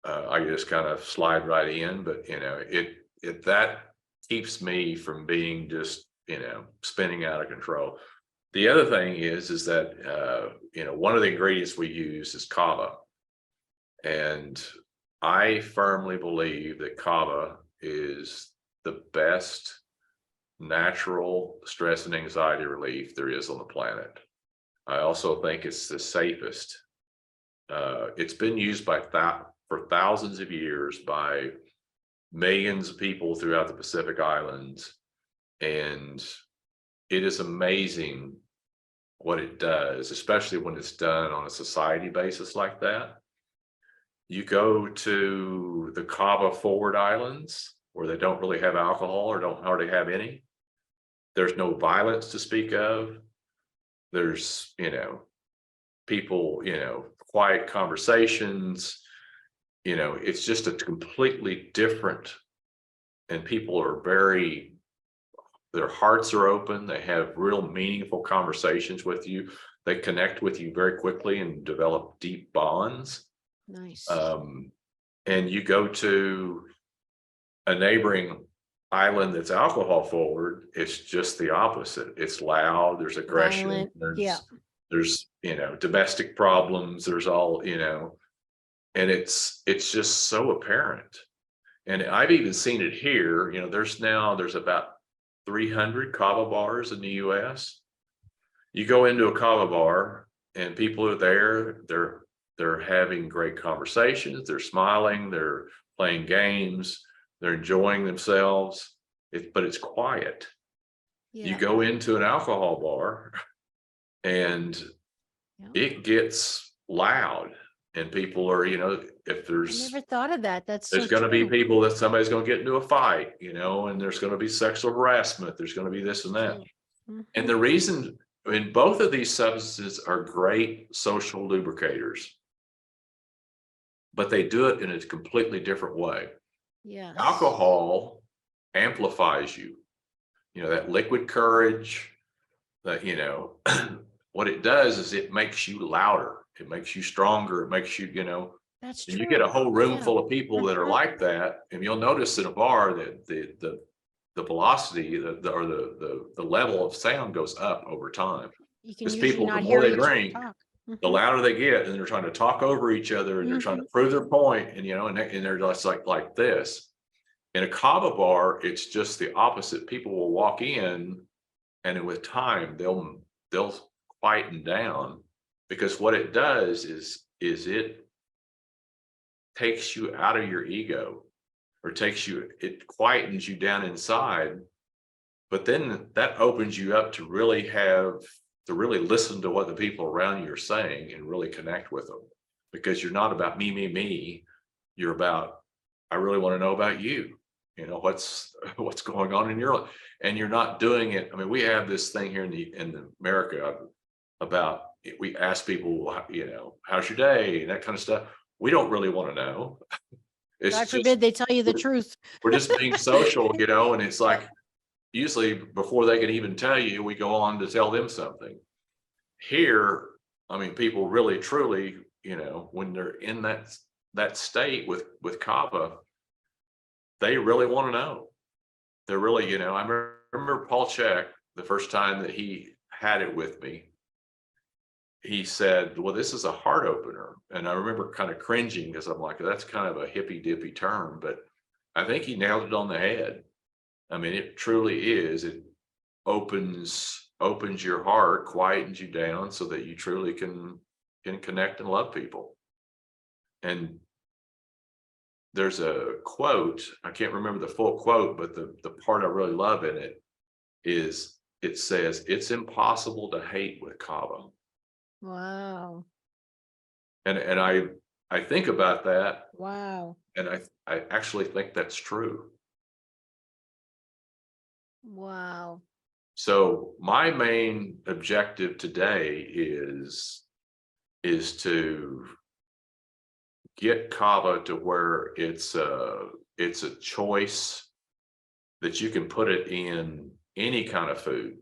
I just kind of slide right in, but that keeps me from being just, spinning out of control. The other thing is that, one of the ingredients we use is Kava. And I firmly believe that Kava is the best natural stress and anxiety relief there is on the planet. I also think it's the safest. It's been used for thousands of years by millions of people throughout the Pacific Islands. And it is amazing what it does, especially when it's done on a society basis like that. You go to the Kava Forward Islands where they don't really have alcohol or don't hardly have any. There's no violence to speak of. There's, people, quiet conversations. It's just a completely different, and people are their hearts are open. They have real meaningful conversations with you. They connect with you very quickly and develop deep bonds. Nice. And you go to a neighboring island that's alcohol forward, it's just the opposite. It's loud, there's aggression, Violent. there's domestic problems, there's all, and it's just so apparent. And I've even seen it here. There's about 300 Kava bars in the US. You go into a Kava bar and people are there, they're having great conversations, they're smiling, they're playing games, they're enjoying themselves, but it's quiet. You go into an alcohol bar and it gets loud, and people are, if there's, I never thought of that. there's going to be people that somebody's going to get into a fight, and there's going to be sexual harassment. There's going to be this and that. And the reason, both of these substances are great social lubricators, but they do it in a completely different way. Yeah. Alcohol amplifies you. That liquid courage, that, what it does is it makes you louder. It makes you stronger. It makes you, That's and true. you get a whole room Yeah. full of people that are like that. And you'll notice in a bar that the velocity, the level of sound goes up over time. You can Because usually people, the not more hear they each other drink, talk. the louder they get, and they're trying to talk over each other, and they're trying to prove their point, and they're just like this. In a Kava bar, it's just the opposite. People will walk in, and with time, they'll quieten down, because what it does is it takes you out of your ego, or it quietens you down inside. But then that opens you up to really listen to what the people around you are saying and really connect with them, because you're not about me. You're about, I really want to know about you. What's going on in your life, and you're not doing it. I mean, we have this thing here in America about, we ask people, how's your day and that kind of stuff. We don't really want to know. God forbid they tell you the truth. We're just being social, and it's like, usually before they can even tell you, we go on to tell them something. Here, I mean, people really truly, when they're in that state with Kava, they really want to know. They're really, I remember Paul Chek, the first time that he had it with me, he said, well, this is a heart opener. And I remember kind of cringing, because I'm like, that's kind of a hippy dippy term, but I think he nailed it on the head. I mean, it truly is. It opens your heart, quietens you down, so that you truly can connect and love people. And there's a quote, I can't remember the full quote, but the part I really love in it is, it says, it's impossible to hate with Kava. Wow. And I think about that. Wow. And I actually think that's true. Wow. So my main objective today is to get Kava to where it's a choice that you can put it in any kind of food.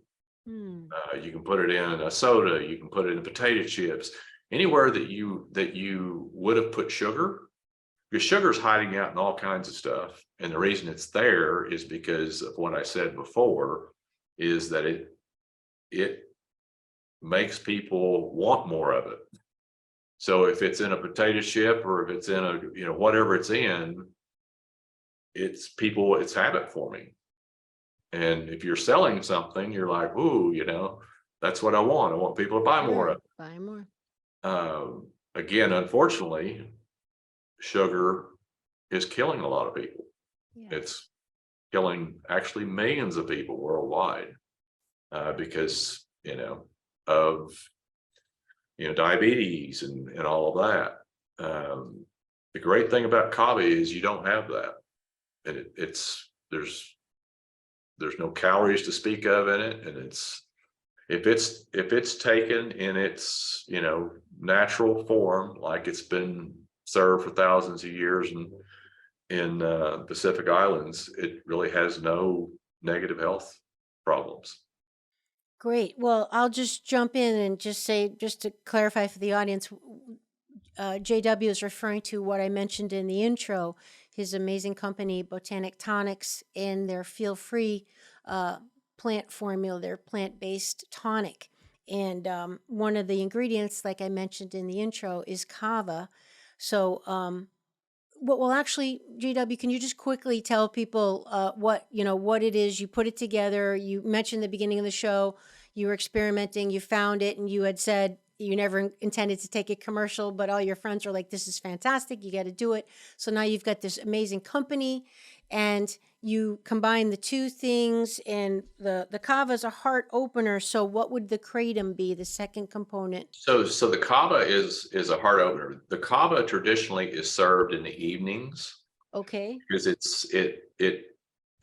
You can put it in a soda, you can put it in potato chips, anywhere that you would have put sugar, because sugar is hiding out in all kinds of stuff. And the reason it's there is because of what I said before, is that it makes people want more of it. So if it's in a potato chip, or if it's in a, whatever it's in, it's habit forming. And if you're selling something, you're like, ooh, that's what I want. I want people to buy more of it. Buy more. Again, unfortunately, sugar is killing a lot of people. Yeah. It's killing actually millions of people worldwide, because, of, diabetes and all of that. The great thing about Kava is you don't have that. And there's no calories to speak of in it. And if it's taken in its, natural form, like it's been served for thousands of years in Pacific Islands, it really has no negative health problems. Great. Well, I'll just jump in and just say, just to clarify for the audience, JW is referring to what I mentioned in the intro, his amazing company, Botanic Tonics, and their Feel Free plant formula, their plant-based tonic. And one of the ingredients, like I mentioned in the intro, is Kava. So actually, JW, can you just quickly tell people what it is? You put it together. You mentioned at the beginning of the show, you were experimenting, you found it, and you had said you never intended to take it commercial, but all your friends were like, this is fantastic, you got to do it. So now you've got this amazing company, and you combine the two things, and the Kava is a heart opener. So what would the kratom be, the second component? So the Kava is a heart opener. The Kava traditionally is served in the evenings. Okay. Because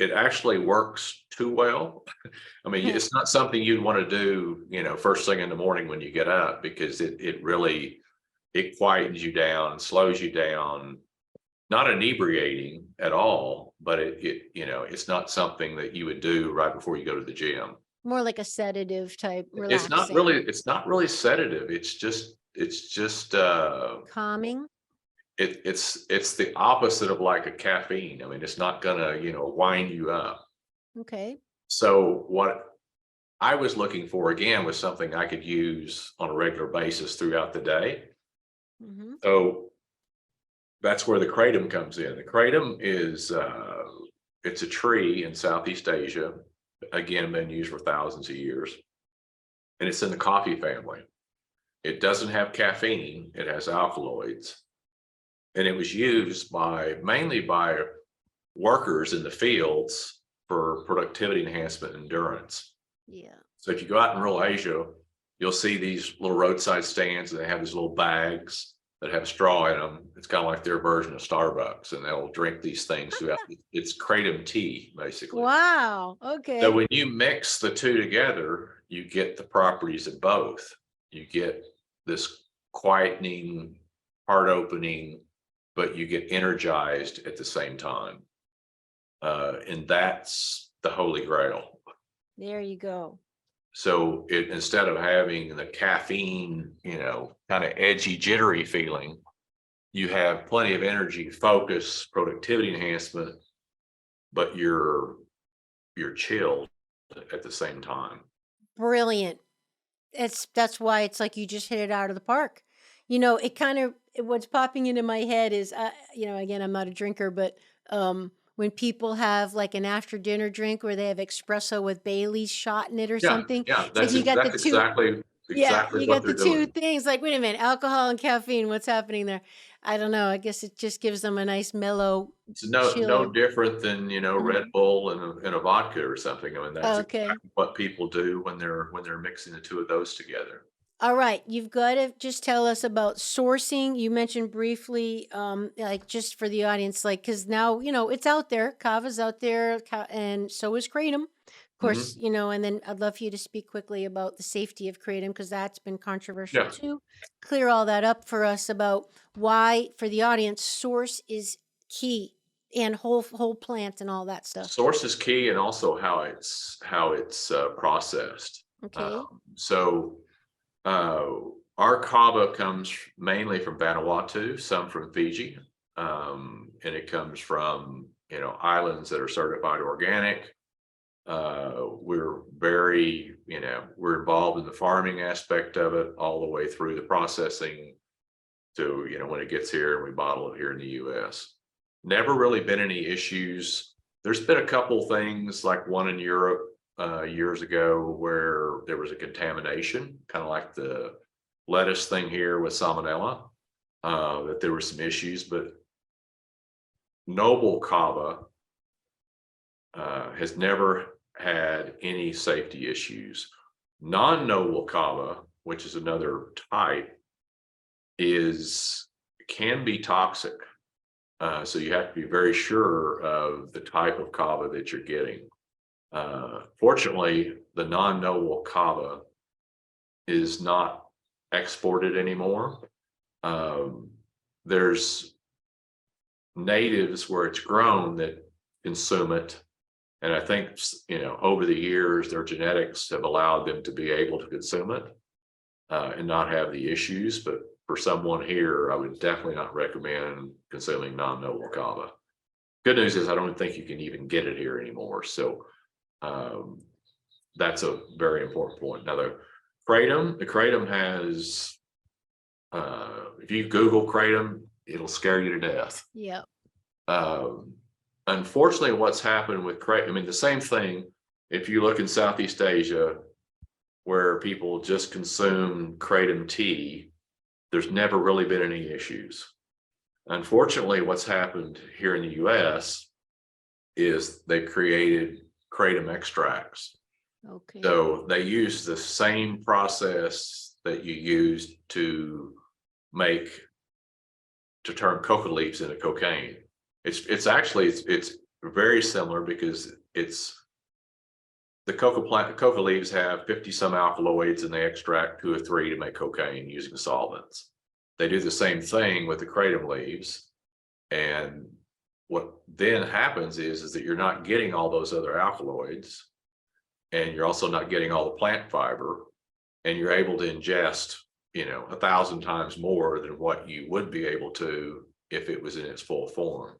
it actually works too well. I mean, it's not something you'd want to do, first thing in the morning when you get up, because it quietens you down, slows you down. not inebriating at all, but it's not something that you would do right before you go to the gym. More like a sedative type, It's not relaxing, really, it's not really sedative. It's just calming. it's the opposite of like a caffeine. I mean, it's not gonna, wind you up. Okay. So what I was looking for again was something I could use on a regular basis throughout the day. Hmm. So that's where the kratom comes in. The kratom is it's a tree in Southeast Asia, again, been used for thousands of years, and it's in the coffee family. It doesn't have caffeine, it has alkaloids, and it was used mainly by workers in the fields for productivity enhancement and endurance. Yeah. So if you go out in rural Asia, you'll see these little roadside stands and they have these little bags that have straw in them. It's kind of like their version of Starbucks, and they'll drink these things throughout. It's kratom tea, basically. Wow. So Okay. when you mix the two together, you get the properties of both. You get this quietening, heart opening, but you get energized at the same time. And that's the holy grail. There you go. So instead of having the caffeine, kind of edgy, jittery feeling, you have plenty of energy, focus, productivity enhancement, but you're chilled at the same time. Brilliant. That's why it's like you just hit it out of the park. It kind of what's popping into my head is, again, I'm not a drinker, but when people have like an after dinner drink where they have espresso with Bailey's shot in it or something, Yeah, it's like you got the two. exactly Yeah, you what got the they're two doing. things. Like, wait a minute, alcohol and caffeine. What's happening there? I don't know. I guess it just gives them a nice mellow, It's no chill. different than Red Mhm. Bull and a vodka or something. I mean, that's Okay. exactly what people do when they're mixing the two of those together. All right. You've got to just tell us about sourcing. You mentioned briefly, like just for the audience, like, because now, it's out there. Kava's out there, and so is Kratom. Of course, Hmm. and then I'd love for you to speak quickly about the safety of Kratom because that's been controversial Yeah. too. Clear all that up for us about why, for the audience, source is key and whole plant and all that stuff. Source is key, and also how it's processed. Okay. So our kava comes mainly from Vanuatu, some from Fiji, and it comes from islands that are certified organic. We're very, we're involved in the farming aspect of it all the way through the processing to when it gets here and we bottle it here in the U.S. Never really been any issues. There's been a couple things, like one in Europe years ago where there was a contamination, kind of like the lettuce thing here with salmonella, that there were some issues, but noble kava has never had any safety issues. Non-noble kava, which is another type, can be toxic. So you have to be very sure of the type of kava that you're getting. Fortunately, the non-noble kava is not exported anymore. There's natives where it's grown that consume it. And I think, over the years, their genetics have allowed them to be able to consume it and not have the issues. But for someone here, I would definitely not recommend consuming non-noble kava. Good news is I don't think you can even get it here anymore. So that's a very important point. Now, the kratom has, if you Google kratom, it'll scare you to death. Yeah. Unfortunately, what's happened with kratom, I mean, the same thing, if you look in Southeast Asia, where people just consume kratom tea, there's never really been any issues. Unfortunately, what's happened here in the US is they created kratom extracts. Okay. So they use the same process that you use to turn coca leaves into cocaine. It's actually very similar because the coca leaves have 50 some alkaloids, and they extract 2 or 3 to make cocaine using solvents. They do the same thing with the kratom leaves, And what then happens is that you're not getting all those other alkaloids, and you're also not getting all the plant fiber, and you're able to ingest, 1,000 times more than what you would be able to if it was in its full form.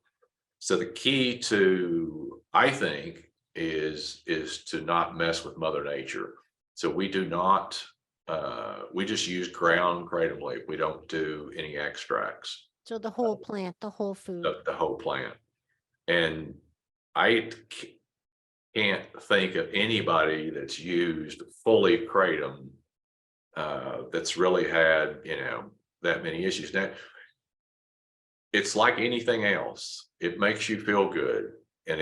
So the key to, I think, is to not mess with Mother Nature. So we do not, we just use ground kratom leaf. We don't do any extracts. So the whole plant, the whole food. The whole plant. And I can't think of anybody that's used fully kratom that's really had, that many issues. Now, it's like anything else. It makes you feel good, and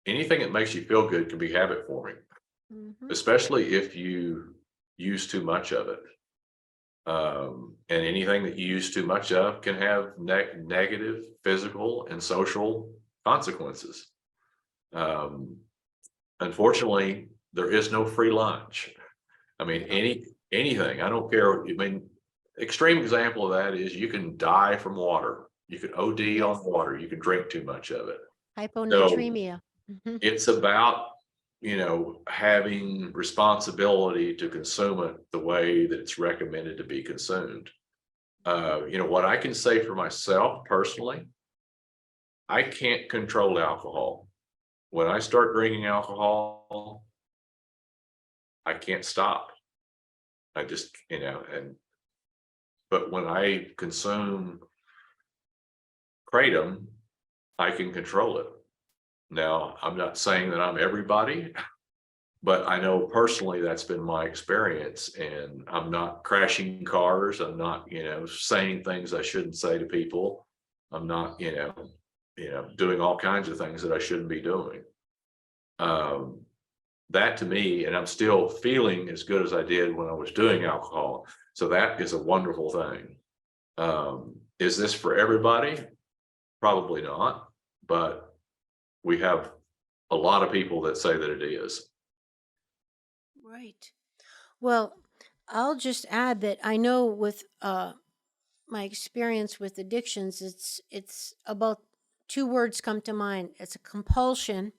anything that makes you feel good can be habit forming, especially if you use too much of it. And anything that you use too much of can have negative physical and social consequences. Unfortunately, there is no free lunch. I mean, anything, I don't care. I mean, extreme example of that is you can die from water. You can OD on water. You can drink too much of it. Hyponatremia. It's about, having responsibility to consume it the way that it's recommended to be consumed. What I can say for myself personally, I can't control alcohol. When I start drinking alcohol, I can't stop. I just, but when I consume kratom, I can control it. Now, I'm not saying that I'm everybody, but I know personally that's been my experience, and I'm not crashing cars. I'm not, saying things I shouldn't say to people. I'm not, doing all kinds of things that I shouldn't be doing. That to me, and I'm still feeling as good as I did when I was doing alcohol. So that is a wonderful thing. Is this for everybody? Probably not, but we have a lot of people that say that it is. Right. Well, I'll just add that I know with my experience with addictions, it's about two words come to mind. It's a compulsion,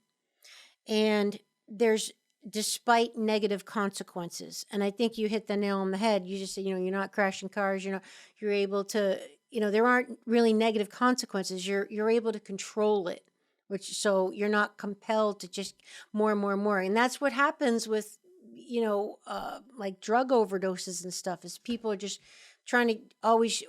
and there's despite negative consequences. And I think you hit the nail on the head. You just said, you're not crashing cars, you're able to, there aren't really negative consequences. You're able to control it, so you're not compelled to just more and more and more. And that's what happens with, like drug overdoses and stuff, is people are just trying to always,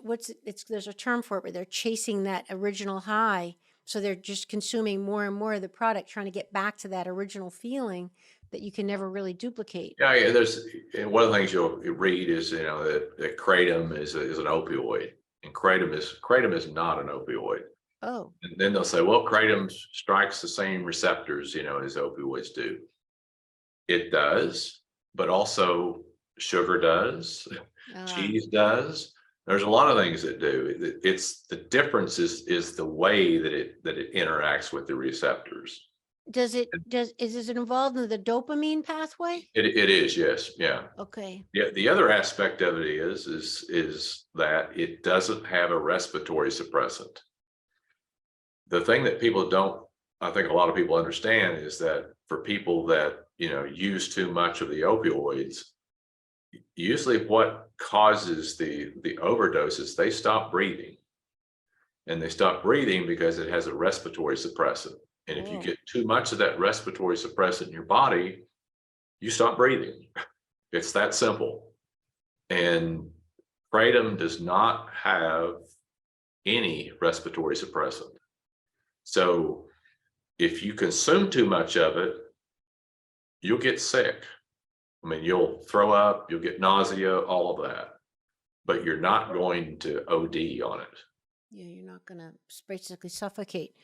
there's a term for it, but they're chasing that original high. So they're just consuming more and more of the product, trying to get back to that original feeling that you can never really duplicate. Yeah, and one of the things you'll read is, that kratom is an opioid, and kratom is not an opioid. Oh. And then they'll say, well, kratom strikes the same receptors, as opioids do. It does, but also sugar does, cheese does. There's a lot of things that do. It's the difference is the way that it interacts with the receptors. Is it involved in the dopamine pathway? It is, yes, yeah. Okay. Yeah. The other aspect of it is that it doesn't have a respiratory suppressant. The thing that I think a lot of people understand is that for people that use too much of the opioids, usually what causes the overdoses, they stop breathing. And they stop breathing because it has a respiratory suppressant. And if you get too much of that respiratory suppressant in your body, you stop breathing. It's that simple. And kratom does not have any respiratory suppressant. So if you consume too much of it, you'll get sick. I mean, you'll throw up, you'll get nausea, all of that, but you're not going to OD on it. Yeah, you're not going to basically suffocate.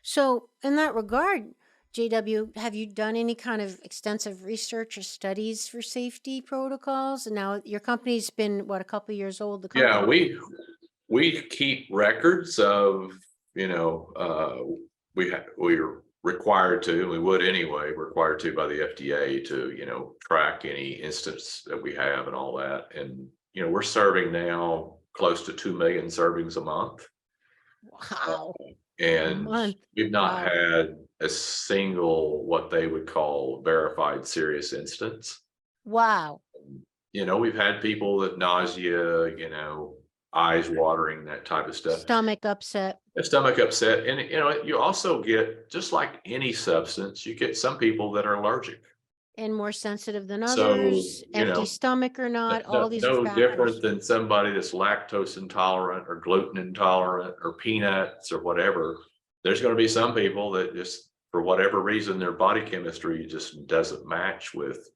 So in that regard, JW, have you done any kind of extensive research or studies for safety protocols? And now your company's been, a couple of years old? Yeah, we keep records of, we're required to, and we would anyway, required to by the FDA to, track any instance that we have and all that. And, we're serving now close to 2 million servings a month. Wow. A And month. we've not Wow. had a single what they would call verified serious instance. Wow. We've had people that nausea, eyes watering, that type of stuff. Stomach upset. A stomach upset. And, you also get, just like any substance, you get some people that are allergic. And more sensitive than So, others, empty stomach or not, all no, these are no different factors. than somebody that's lactose intolerant or gluten intolerant or peanuts or whatever. There's going to be some people that just, for whatever reason, their body chemistry just doesn't match with,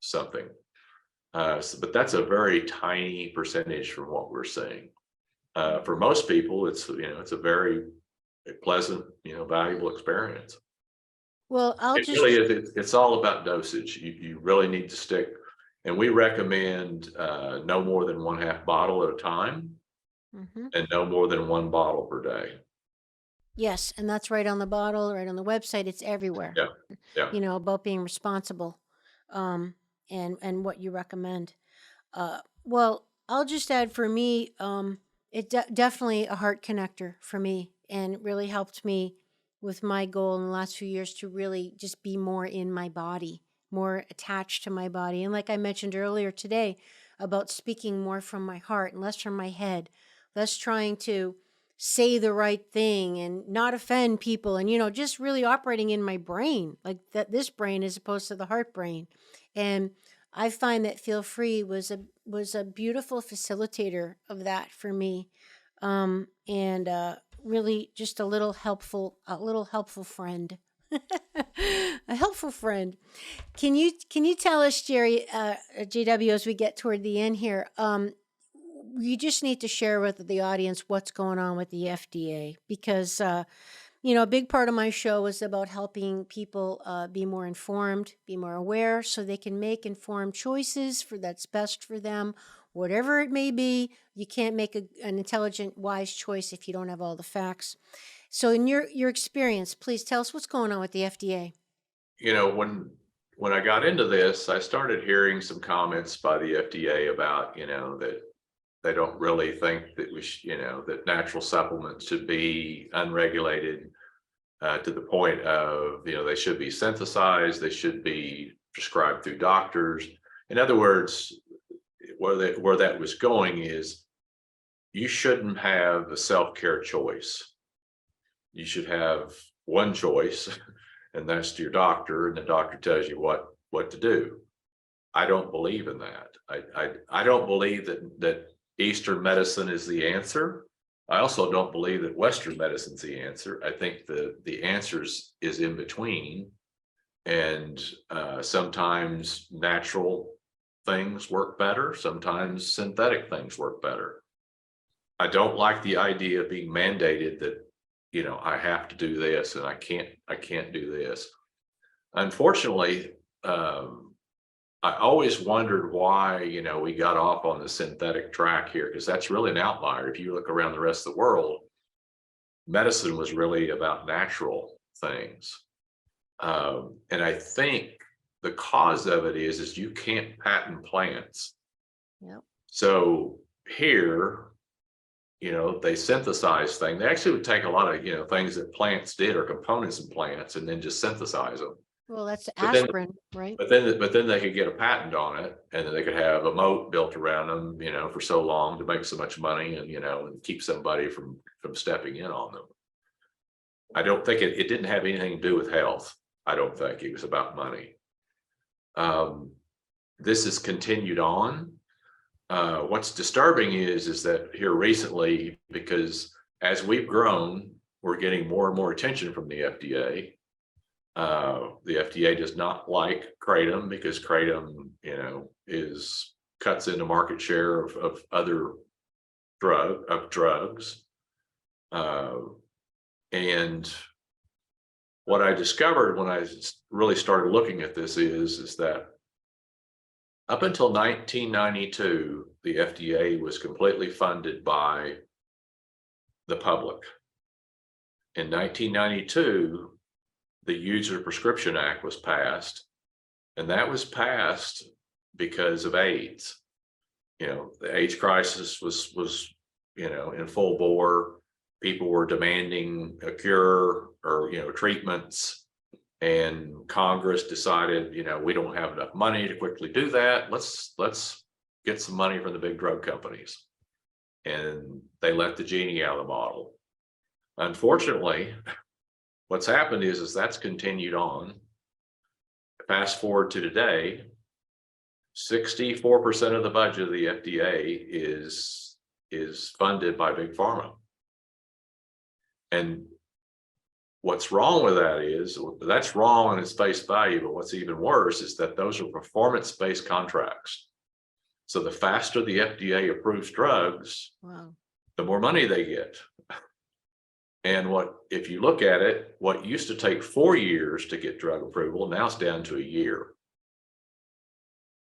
something. But that's a very tiny percentage from what we're seeing. For most people, it's a very pleasant, valuable experience. Well, I'll It just really is. It's all about dosage. You really need to stick, and we recommend no more than 1/2 bottle at a time, Mhm. and no more than 1 bottle per day. Yes, and that's right on the bottle, right on the website. It's everywhere. Yeah, yeah. About being responsible, um, and what you recommend. Well, I'll just add for me, it definitely a heart connector for me, and it really helped me with my goal in the last few years to really just be more in my body, more attached to my body. And like I mentioned earlier today about speaking more from my heart and less from my head, less trying to say the right thing and not offend people, and just really operating in my brain, like that, this brain as opposed to the heart brain. And I find that Feel Free was a beautiful facilitator of that for me, and really just a little helpful friend, a helpful friend. Can you tell us, Jerry, JW, as we get toward the end here, you just need to share with the audience what's going on with the FDA, because a big part of my show is about helping people be more informed, be more aware, so they can make informed choices that's best for them, whatever it may be. You can't make an intelligent, wise choice if you don't have all the facts. So, in your experience, please tell us what's going on with the FDA. When I got into this, I started hearing some comments by the FDA about, that they don't really think that that natural supplements should be unregulated, to the point of, they should be synthesized, they should be prescribed through doctors. In other words, where that was going is, you shouldn't have a self-care choice. You should have one choice, and that's to your doctor, and the doctor tells you what to do. I don't believe in that. I don't believe that Eastern medicine is the answer. I also don't believe that Western medicine's the answer. I think the answers is in between, and sometimes natural things work better. Sometimes synthetic things work better. I don't like the idea of being mandated that, I have to do this and I can't do this. Unfortunately, I always wondered why, we got off on the synthetic track here, because that's really an outlier. If you look around the rest of the world, medicine was really about natural things. And I think the cause of it is you can't patent plants. Yep. So here, they synthesize things. They actually would take a lot of, things that plants did, or components in plants, and then just synthesize them. Well, that's But then, aspirin, right? but then they could get a patent on it, and then they could have a moat built around them, for so long to make so much money, and and keep somebody from stepping in on them. I don't think it didn't have anything to do with health. I don't think it was about money. This has continued on. What's disturbing is that here recently, because as we've grown, we're getting more and more attention from the FDA. The FDA does not like kratom, because kratom, cuts into market share of other drugs. And what I discovered when I really started looking at this is that up until 1992, the FDA was completely funded by the public. In 1992, the User Prescription Act was passed, and that was passed because of AIDS. The AIDS crisis was in full bore. people were demanding a cure or, treatments, and Congress decided, we don't have enough money to quickly do that. Let's get some money from the big drug companies. And they let the genie out of the bottle. Unfortunately, what's happened is that's continued on. Fast forward to today, 64% of the budget of the FDA is funded by big pharma. And what's wrong with that is, that's wrong on its face value, but what's even worse is that those are performance-based contracts. So the faster the FDA approves drugs, Wow. the more money they get. And if you look at it, what used to take 4 years to get drug approval, now it's down to a year.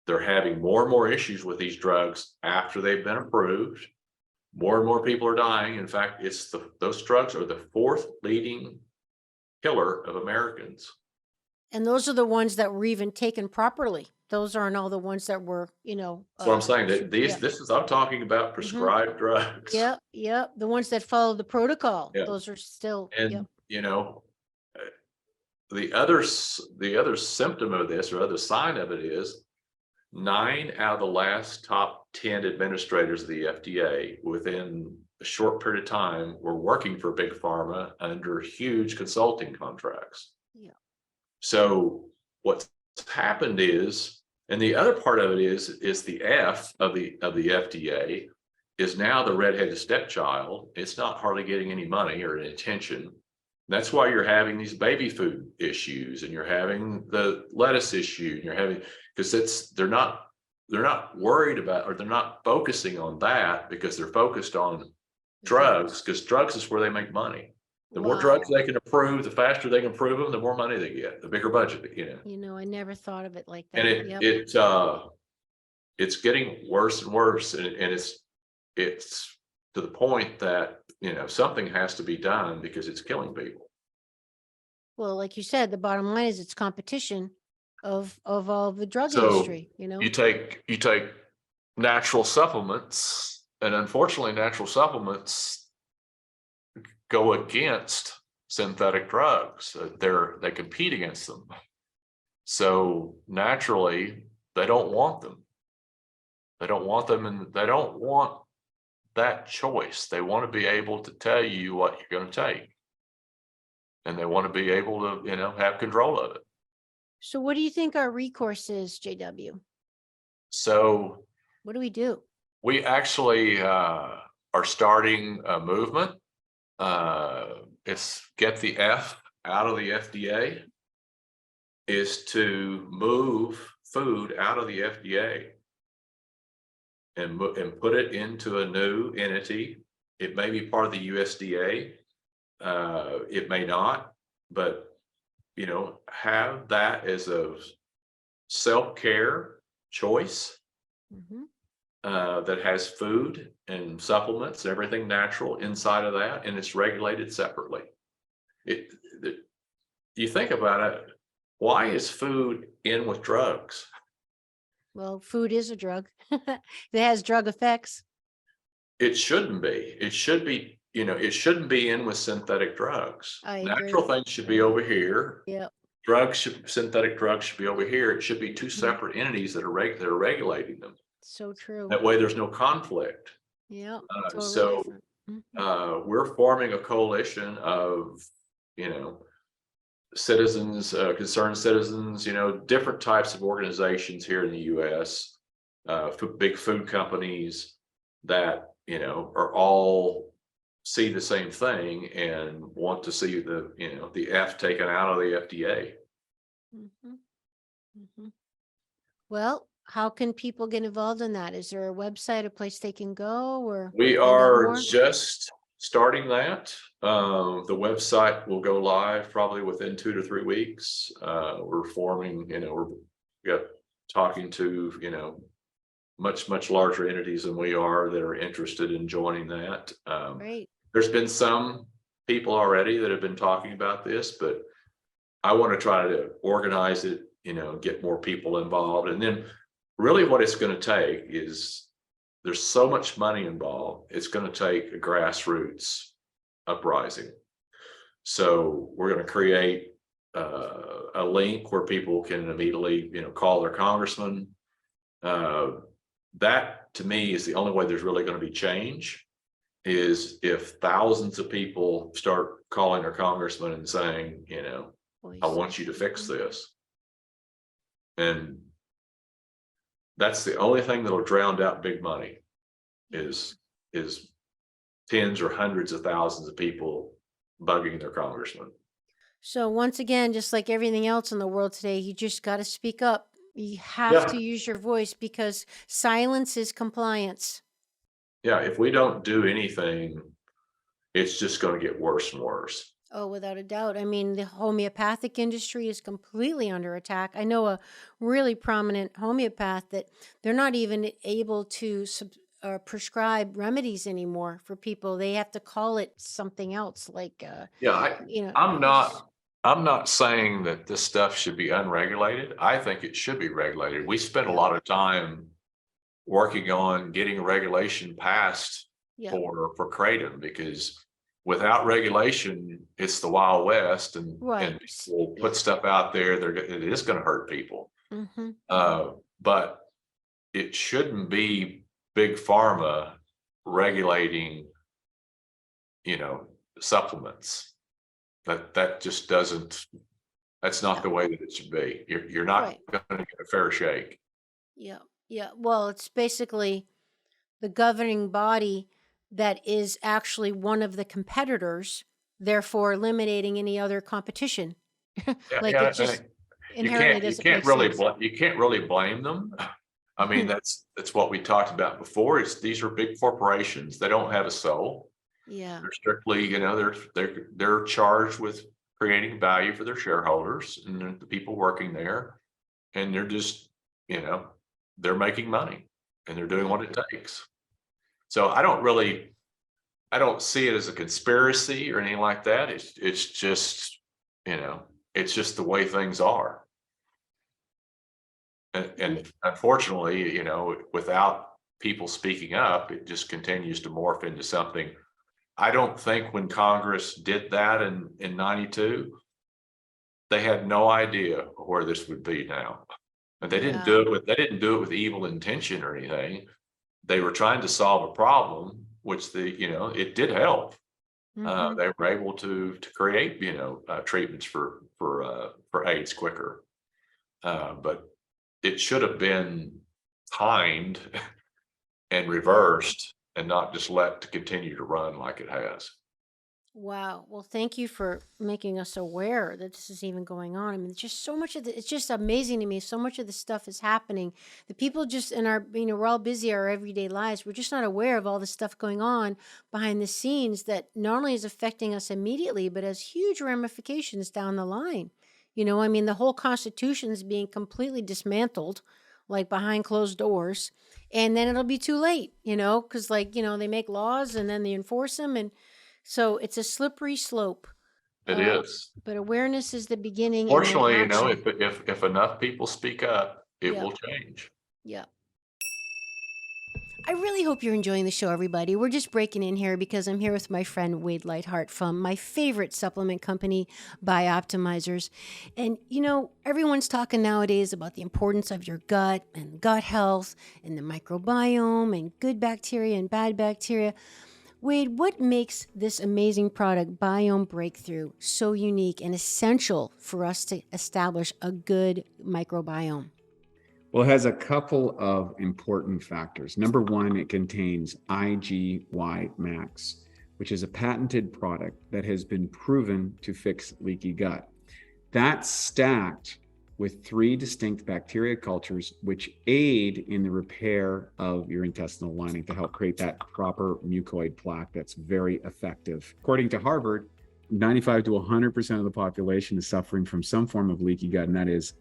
They're having more and more issues with these drugs after they've been approved. More and more people are dying. In fact, those drugs are the 4th leading killer of Americans. And those are the ones that were even taken properly. Those aren't all the ones that were, That's what I'm saying. That I'm talking about prescribed drugs. Yep. The ones that follow the protocol. Yeah. Those are still. And the other symptom of this, or other sign of it, is 9 out of the last top 10 administrators of the FDA within a short period of time were working for big pharma under huge consulting contracts. Yeah. So what's happened is, and the other part of it is the F of the FDA is now the redheaded stepchild. It's not hardly getting any money or any attention. That's why you're having these baby food issues, and you're having the lettuce issue, and you're having, because they're not worried about, or they're not focusing on that, because they're focused on drugs, because drugs is where they make money. The more drugs they can approve, the faster they can approve them, the more money they get, the bigger budget, I never thought of it like that. And it's getting worse and worse, and it's to the point that something has to be done because it's killing people. Well, like you said, the bottom line is it's competition of all the drug industry. You take natural supplements, and unfortunately, natural supplements go against synthetic drugs. They compete against them. So naturally, they don't want them. They don't want them, and they don't want that choice. They want to be able to tell you what you're going to take, and they want to be able to, have control of it. So what do you think our recourse is, JW? So what do we do? We actually are starting a movement. It's get the F out of the FDA, is to move food out of the FDA and put it into a new entity. It may be part of the USDA. It may not, but have that as a self-care choice. Mm-hmm. That has food and supplements, everything natural inside of that, and it's regulated separately. You think about it, why is food in with drugs? Well, food is a drug. It has drug effects. It shouldn't be. It should be, it shouldn't be in with synthetic drugs. I Natural agree. things should be over here. Yep. Synthetic drugs should be over here. It should be two separate entities that are regulating them. So true. That way there's no conflict. Yeah. So we're forming a coalition of, citizens, concerned citizens, different types of organizations here in the US, big food companies that, are all see the same thing and want to see the F taken out of the FDA. Mm-hmm. Mm-hmm. Well, how can people get involved in that? Is there a website, a place they can go, or we are just starting that. The website will go live probably within 2 to 3 weeks. We're forming, we're talking to, much larger entities than we are that are interested in joining that. Great. There's been some people already that have been talking about this, but I want to try to organize it, get more people involved. And then really what it's going to take is, there's so much money involved. It's going to take a grassroots uprising. So we're going to create a link where people can immediately, call their congressman. That to me is the only way there's really going to be change, is if thousands of people start calling their congressman and saying, I want you to fix this. And that's the only thing that'll drown out big money is tens or hundreds of thousands of people bugging their congressman. So once again, just like everything else in the world today, you just got to speak up. You have to use your voice, because silence is compliance. Yeah, if we don't do anything, it's just going to get worse and worse. Oh, without a doubt. I mean, the homeopathic industry is completely under attack. I know a really prominent homeopath that they're not even able to prescribe remedies anymore for people. They have to call it something else, like I'm not saying that this stuff should be unregulated. I think it should be regulated. We spent a lot of time working on getting a regulation passed for kratom, because without regulation, it's the Wild West, and people put stuff out there. It is going to hurt people. But it shouldn't be big pharma regulating, supplements. That just doesn't. That's not the way that it should be. You're not going to get a fair shake. Yeah. Well, it's basically the governing body that is actually one of the competitors, therefore eliminating any other competition. It just inherently doesn't make sense. You can't really blame them. I mean, that's what we talked about before. These are big corporations. They don't have a soul. Yeah. They're strictly, they're charged with creating value for their shareholders and the people working there. And they're just, they're making money, and they're doing what it takes. So I don't see it as a conspiracy or anything like that. It's just, it's just the way things are. And unfortunately, without people speaking up, it just continues to morph into something. I don't think when Congress did that in 92, they had no idea where this would be now. And they didn't do it with evil intention or anything. They were trying to solve a problem, which it did help. They were able to create, treatments for AIDS quicker. But it should have been timed and reversed, and not just let to continue to run like it has. Wow. Well, thank you for making us aware that this is even going on. I mean, just so much of it's just amazing to me. So much of this stuff is happening. The people just in our, we're all busy our everyday lives. We're just not aware of all the stuff going on behind the scenes that not only is affecting us immediately, but has huge ramifications down the line. I mean, the whole Constitution is being completely dismantled, like behind closed doors. And then it'll be too late, because they make laws and then they enforce them. And so it's a slippery slope. It is. But awareness is the beginning. Fortunately, if enough people speak up, it will change. Yeah. I really hope you're enjoying the show, everybody. We're just breaking in here because I'm here with my friend Wade Lightheart from my favorite supplement company, Bioptimizers. And, everyone's talking nowadays about the importance of your gut and gut health and the microbiome and good bacteria and bad bacteria. Wade, what makes this amazing product, Biome Breakthrough, so unique and essential for us to establish a good microbiome? Well, it has a couple of important factors. Number one, it contains IgY Max, which is a patented product that has been proven to fix leaky gut. That's stacked with 3 distinct bacteria cultures, which aid in the repair of your intestinal lining to help create that proper mucoid plaque that's very effective. According to Harvard, 95 to 100% of the population is suffering from some form of leaky gut, and that is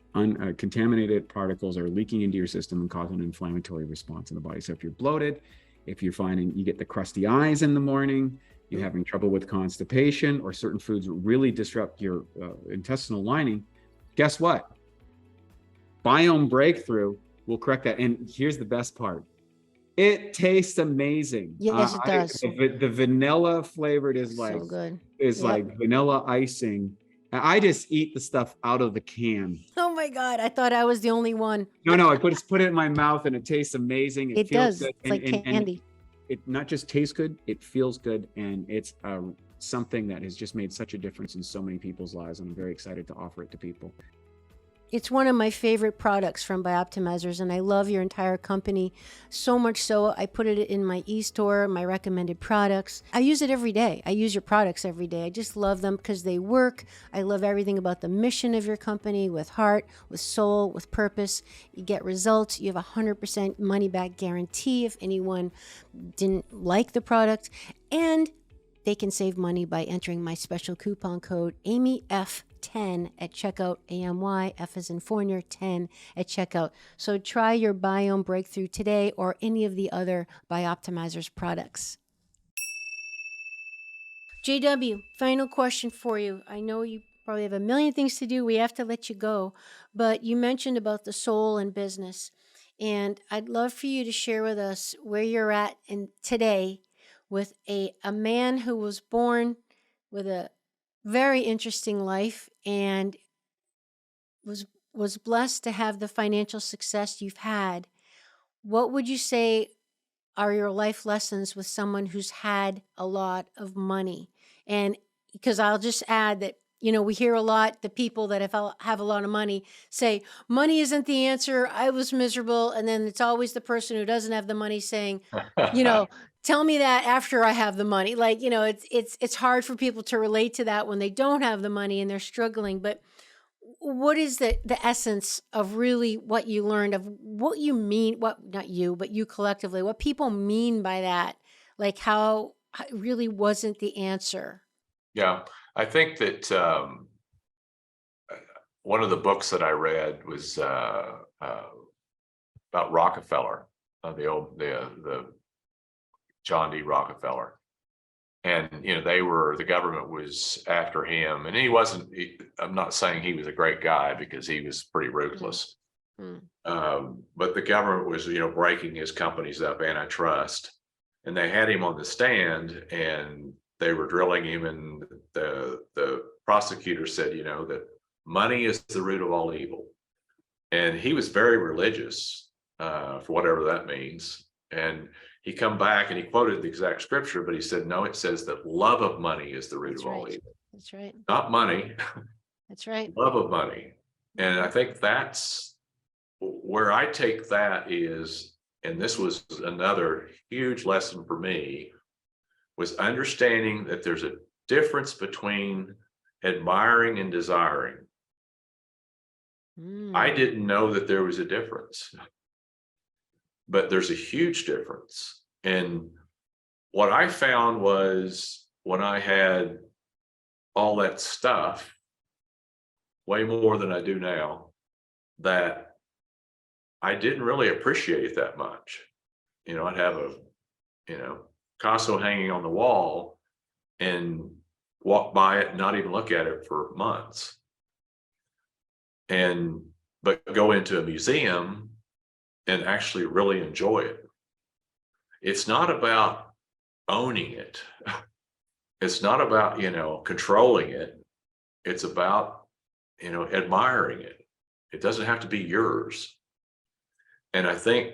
contaminated particles are leaking into your system and causing an inflammatory response in the body. So if you're bloated, if you're finding you get the crusty eyes in the morning, you're having trouble with constipation, or certain foods really disrupt your intestinal lining, guess what? Biome Breakthrough will correct that. And here's the best part. It tastes amazing. Yes, it does. The vanilla flavored is So good. like vanilla icing. I just eat the stuff out of the can. Oh my God, I thought I was the only one. No, I put it in my mouth and it tastes amazing. It feels does. good. It's like candy. It not just tastes good, it feels good, and it's something that has just made such a difference in so many people's lives. And I'm very excited to offer it to people. It's one of my favorite products from Bioptimizers, and I love your entire company. So much so, I put it in my e-store, my recommended products. I use it every day. I use your products every day. I just love them because they work. I love everything about the mission of your company, with heart, with soul, with purpose. You get results. You have 100% money back guarantee if anyone didn't like the product. And they can save money by entering my special coupon code AmyF10 at checkout, AMY, F as in Fournier, 10 at checkout. So try your Biome Breakthrough today or any of the other Bioptimizers products. JW, final question for you. I know you probably have a million things to do. We have to let you go. But you mentioned about the soul and business. And I'd love for you to share with us where you're at today with a man who was born with a very interesting life and was blessed to have the financial success you've had. What would you say are your life lessons with someone who's had a lot of money? And because I'll just add that, you know, we hear a lot, the people that have a lot of money say, money isn't the answer. I was miserable. And then it's always the person who doesn't have the money saying, you know, tell me that after I have the money. Like, you know, it's hard for people to relate to that when they don't have the money and they're struggling. But what is the essence of really what you learned, of what you mean, not you, but you collectively, what people mean by that? Like how it really wasn't the answer. Yeah, I think that one of the books that I read was about Rockefeller, the John D. Rockefeller. And, you know, the government was after him, and I'm not saying he was a great guy because he was pretty ruthless. But the government was, you know, breaking his companies up, antitrust, and they had him on the stand and they were drilling him. And the prosecutor said, you know, that money is the root of all evil. And he was very religious, for whatever that means. And he come back and he quoted the exact scripture, but he said, no, it says that love of money is the root of all evil. That's right. Not money. That's right. Love of money. And I think that's where I take that is, and this was another huge lesson for me, was understanding that there's a difference between admiring and desiring. I didn't know that there was a difference. But there's a huge difference. And what I found was when I had all that stuff, way more than I do now, that I didn't really appreciate that much. You know, I'd have a, you know, Picasso hanging on the wall and walk by it and not even look at it for months. But go into a museum and actually really enjoy it. It's not about owning it. It's not about, you know, controlling it. It's about, you know, admiring it. It doesn't have to be yours. And I think,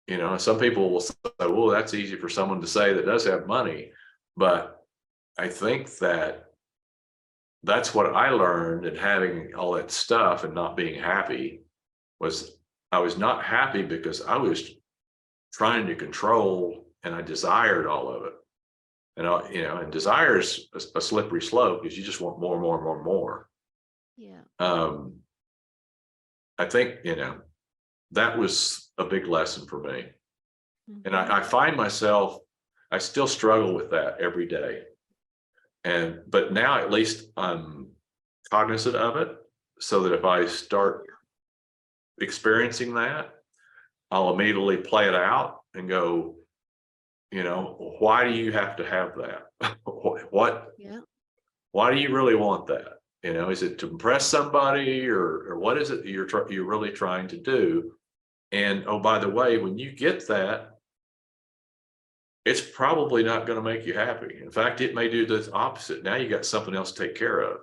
you know, some people will say, well, that's easy for someone to say that does have money. But I think that that's what I learned in having all that stuff and not being happy was I was not happy because I was trying to control and I desired all of it. And, you know, and desire is a slippery slope because you just want more and more and more and more. Yeah. I think, you know, that was a big lesson for me. And I find myself, I still struggle with that every day. But now at least I'm cognizant of it so that if I start experiencing that, I'll immediately play it out and go, you know, why do you have to have that? Why do you really want that? You know, is it to impress somebody or what is it that you're really trying to do? And oh, by the way, when you get that, it's probably not going to make you happy. In fact, it may do the opposite. Now you got something else to take care of.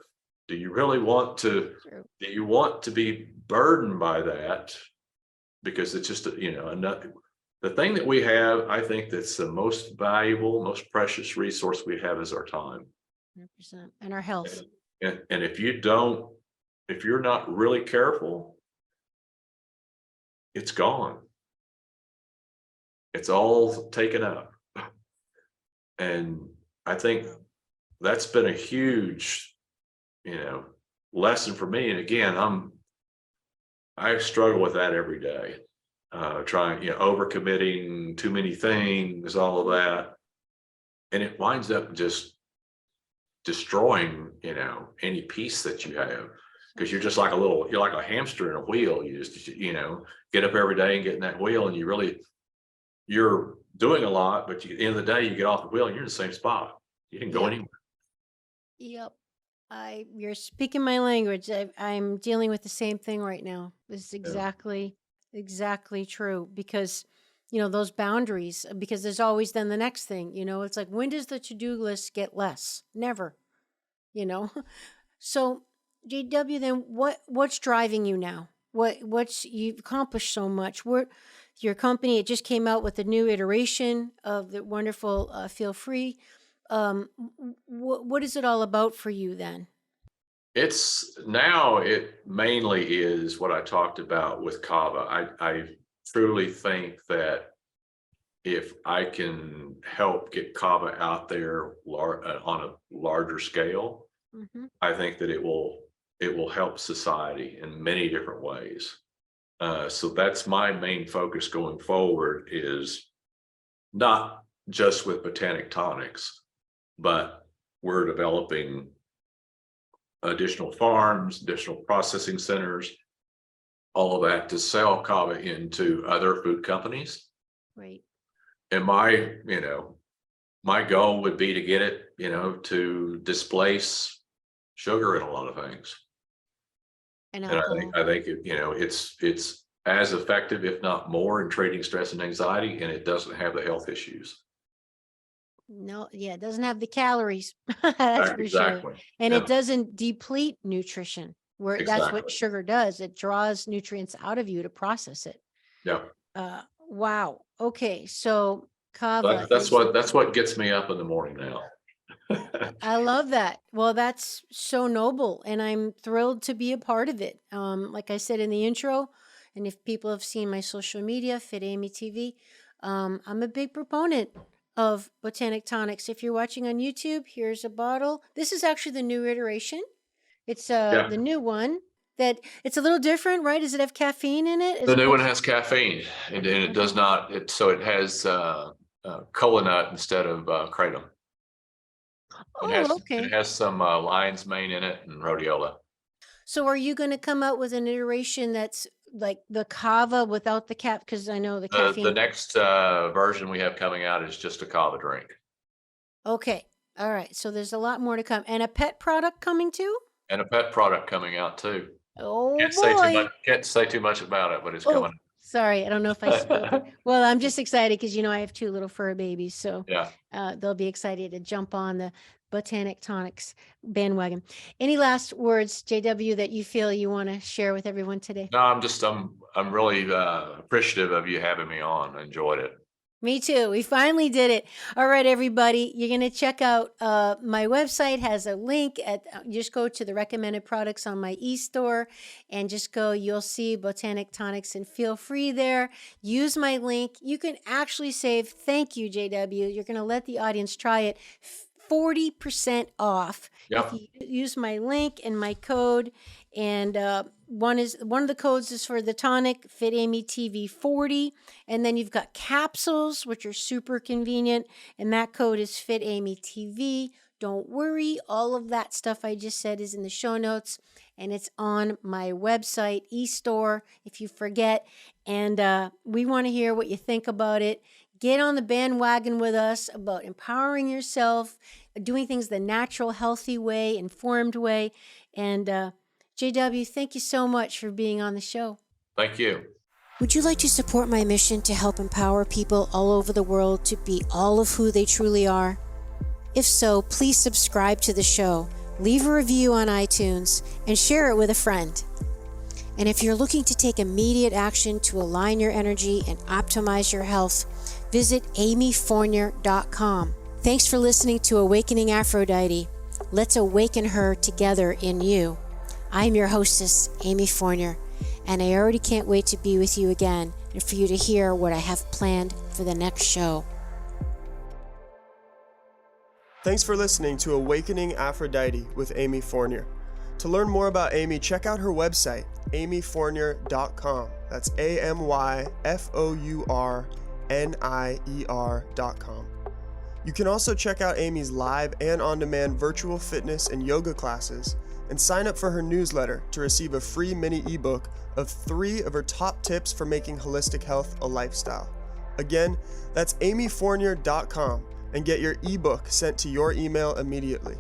Do you really want to, True. do you want to be burdened by that? Because it's just, the thing that we have, I think that's the most valuable, most precious resource we have is our time. 100%. And our health. And if you're not really careful, it's gone. It's all taken up. And I think that's been a huge, lesson for me. And again, I struggle with that every day. Trying, overcommitting, too many things, all of that. And it winds up just destroying, any peace that you have. Because you're just like you're like a hamster in a wheel. You just, get up every day and get in that wheel, and you're doing a lot, but at the end of the day, you get off the wheel and you're in the same spot. You didn't go anywhere. Yep. You're speaking my language. I'm dealing with the same thing right now. This is exactly true, because those boundaries, because there's always then the next thing. It's like, when does the to-do list get less? Never. So JW, then what's driving you now? You've accomplished so much. Your company, it just came out with a new iteration of the wonderful Feel Free. What is it all about for you then? It mainly is what I talked about with Kava. I truly think that if I can help get Kava out there on a larger scale, I think that it will help society in many different ways. So that's my main focus going forward, is not just with Botanic Tonics, but we're developing additional farms, additional processing centers, all of that to sell Kava into other food companies. Right. And my goal would be to get it, to displace sugar in a lot of things. And And alcohol. I think it's as effective, if not more, in treating stress and anxiety, and it doesn't have the health issues. No, yeah, it doesn't have the calories. That's for sure. Exactly. And Yeah, it doesn't deplete nutrition, where that's what exactly. sugar does. It draws nutrients out of you to process it. Yeah. Wow. Okay. So Kava That's is, what gets me up in the morning now. I love that. Well, that's so noble, and I'm thrilled to be a part of it. Like I said in the intro, and if people have seen my social media, Fit Amy TV, I'm a big proponent of Botanic Tonics. If you're watching on YouTube, here's a bottle. This is actually the new iteration. It's Yeah. the new one that it's a little different, right? Does it have caffeine in it? The new one has caffeine, and it does not. It has kola nut instead of kratom. Okay. It has some lion's mane in it and rhodiola. So are you going to come out with an iteration that's like the Kava without the cap? Because I know the caffeine. The next version we have coming out is just a Kava drink. Okay. All right. So there's a lot more to come. And a pet product coming too? And a pet product coming out too. Oh, Can't say too much about it, but it's coming. Sorry, I don't know if I spoke. Well, I'm just excited because I have 2 little fur babies, so Yeah. They'll be excited to jump on the Botanic Tonics bandwagon. Any last words, JW, that you feel you want to share with everyone today? No, I'm really appreciative of you having me on. I enjoyed it. Me too. We finally did it. All right, everybody. You're going to check out my website has a link just go to the recommended products on my e-store and just go. You'll see Botanic Tonics and Feel Free there. Use my link. You can actually save. Thank you, JW. You're going to let the audience try it. 40% off. Yep. If you use my link and my code. And one of the codes is for the tonic, Fit Amy TV 40. And then you've got capsules, which are super convenient. And that code is Fit Amy TV. Don't worry, all of that stuff I just said is in the show notes. And it's on my website, e-store, if you forget. And we want to hear what you think about it. Get on the bandwagon with us about empowering yourself, doing things the natural, healthy way, informed way. And JW, thank you so much for being on the show. Thank you. Would you like to support my mission to help empower people all over the world to be all of who they truly are? If so, please subscribe to the show, leave a review on iTunes, and share it with a friend. And if you're looking to take immediate action to align your energy and optimize your health, visit amyfournier.com. Thanks for listening to Awakening Aphrodite. Let's awaken her together in you. I'm your hostess, Amy Fournier, and I already can't wait to be with you again and for you to hear what I have planned for the next show. Thanks for listening to Awakening Aphrodite with Amy Fournier. To learn more about Amy, check out her website, amyfournier.com. That's amyfournier.com. You can also check out Amy's live and on-demand virtual fitness and yoga classes, and sign up for her newsletter to receive a free mini ebook of 3 of her top tips for making holistic health a lifestyle. Again, that's amyfournier.com, and get your ebook sent to your email immediately.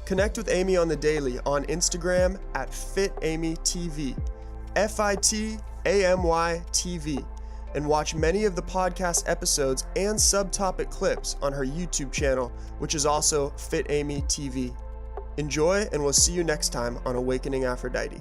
Connect with Amy on the daily on Instagram at FitAmyTV, FITAMYTV, and watch many of the podcast episodes and subtopic clips on her YouTube channel, which is also FitAmyTV. Enjoy, and we'll see you next time on Awakening Aphrodite.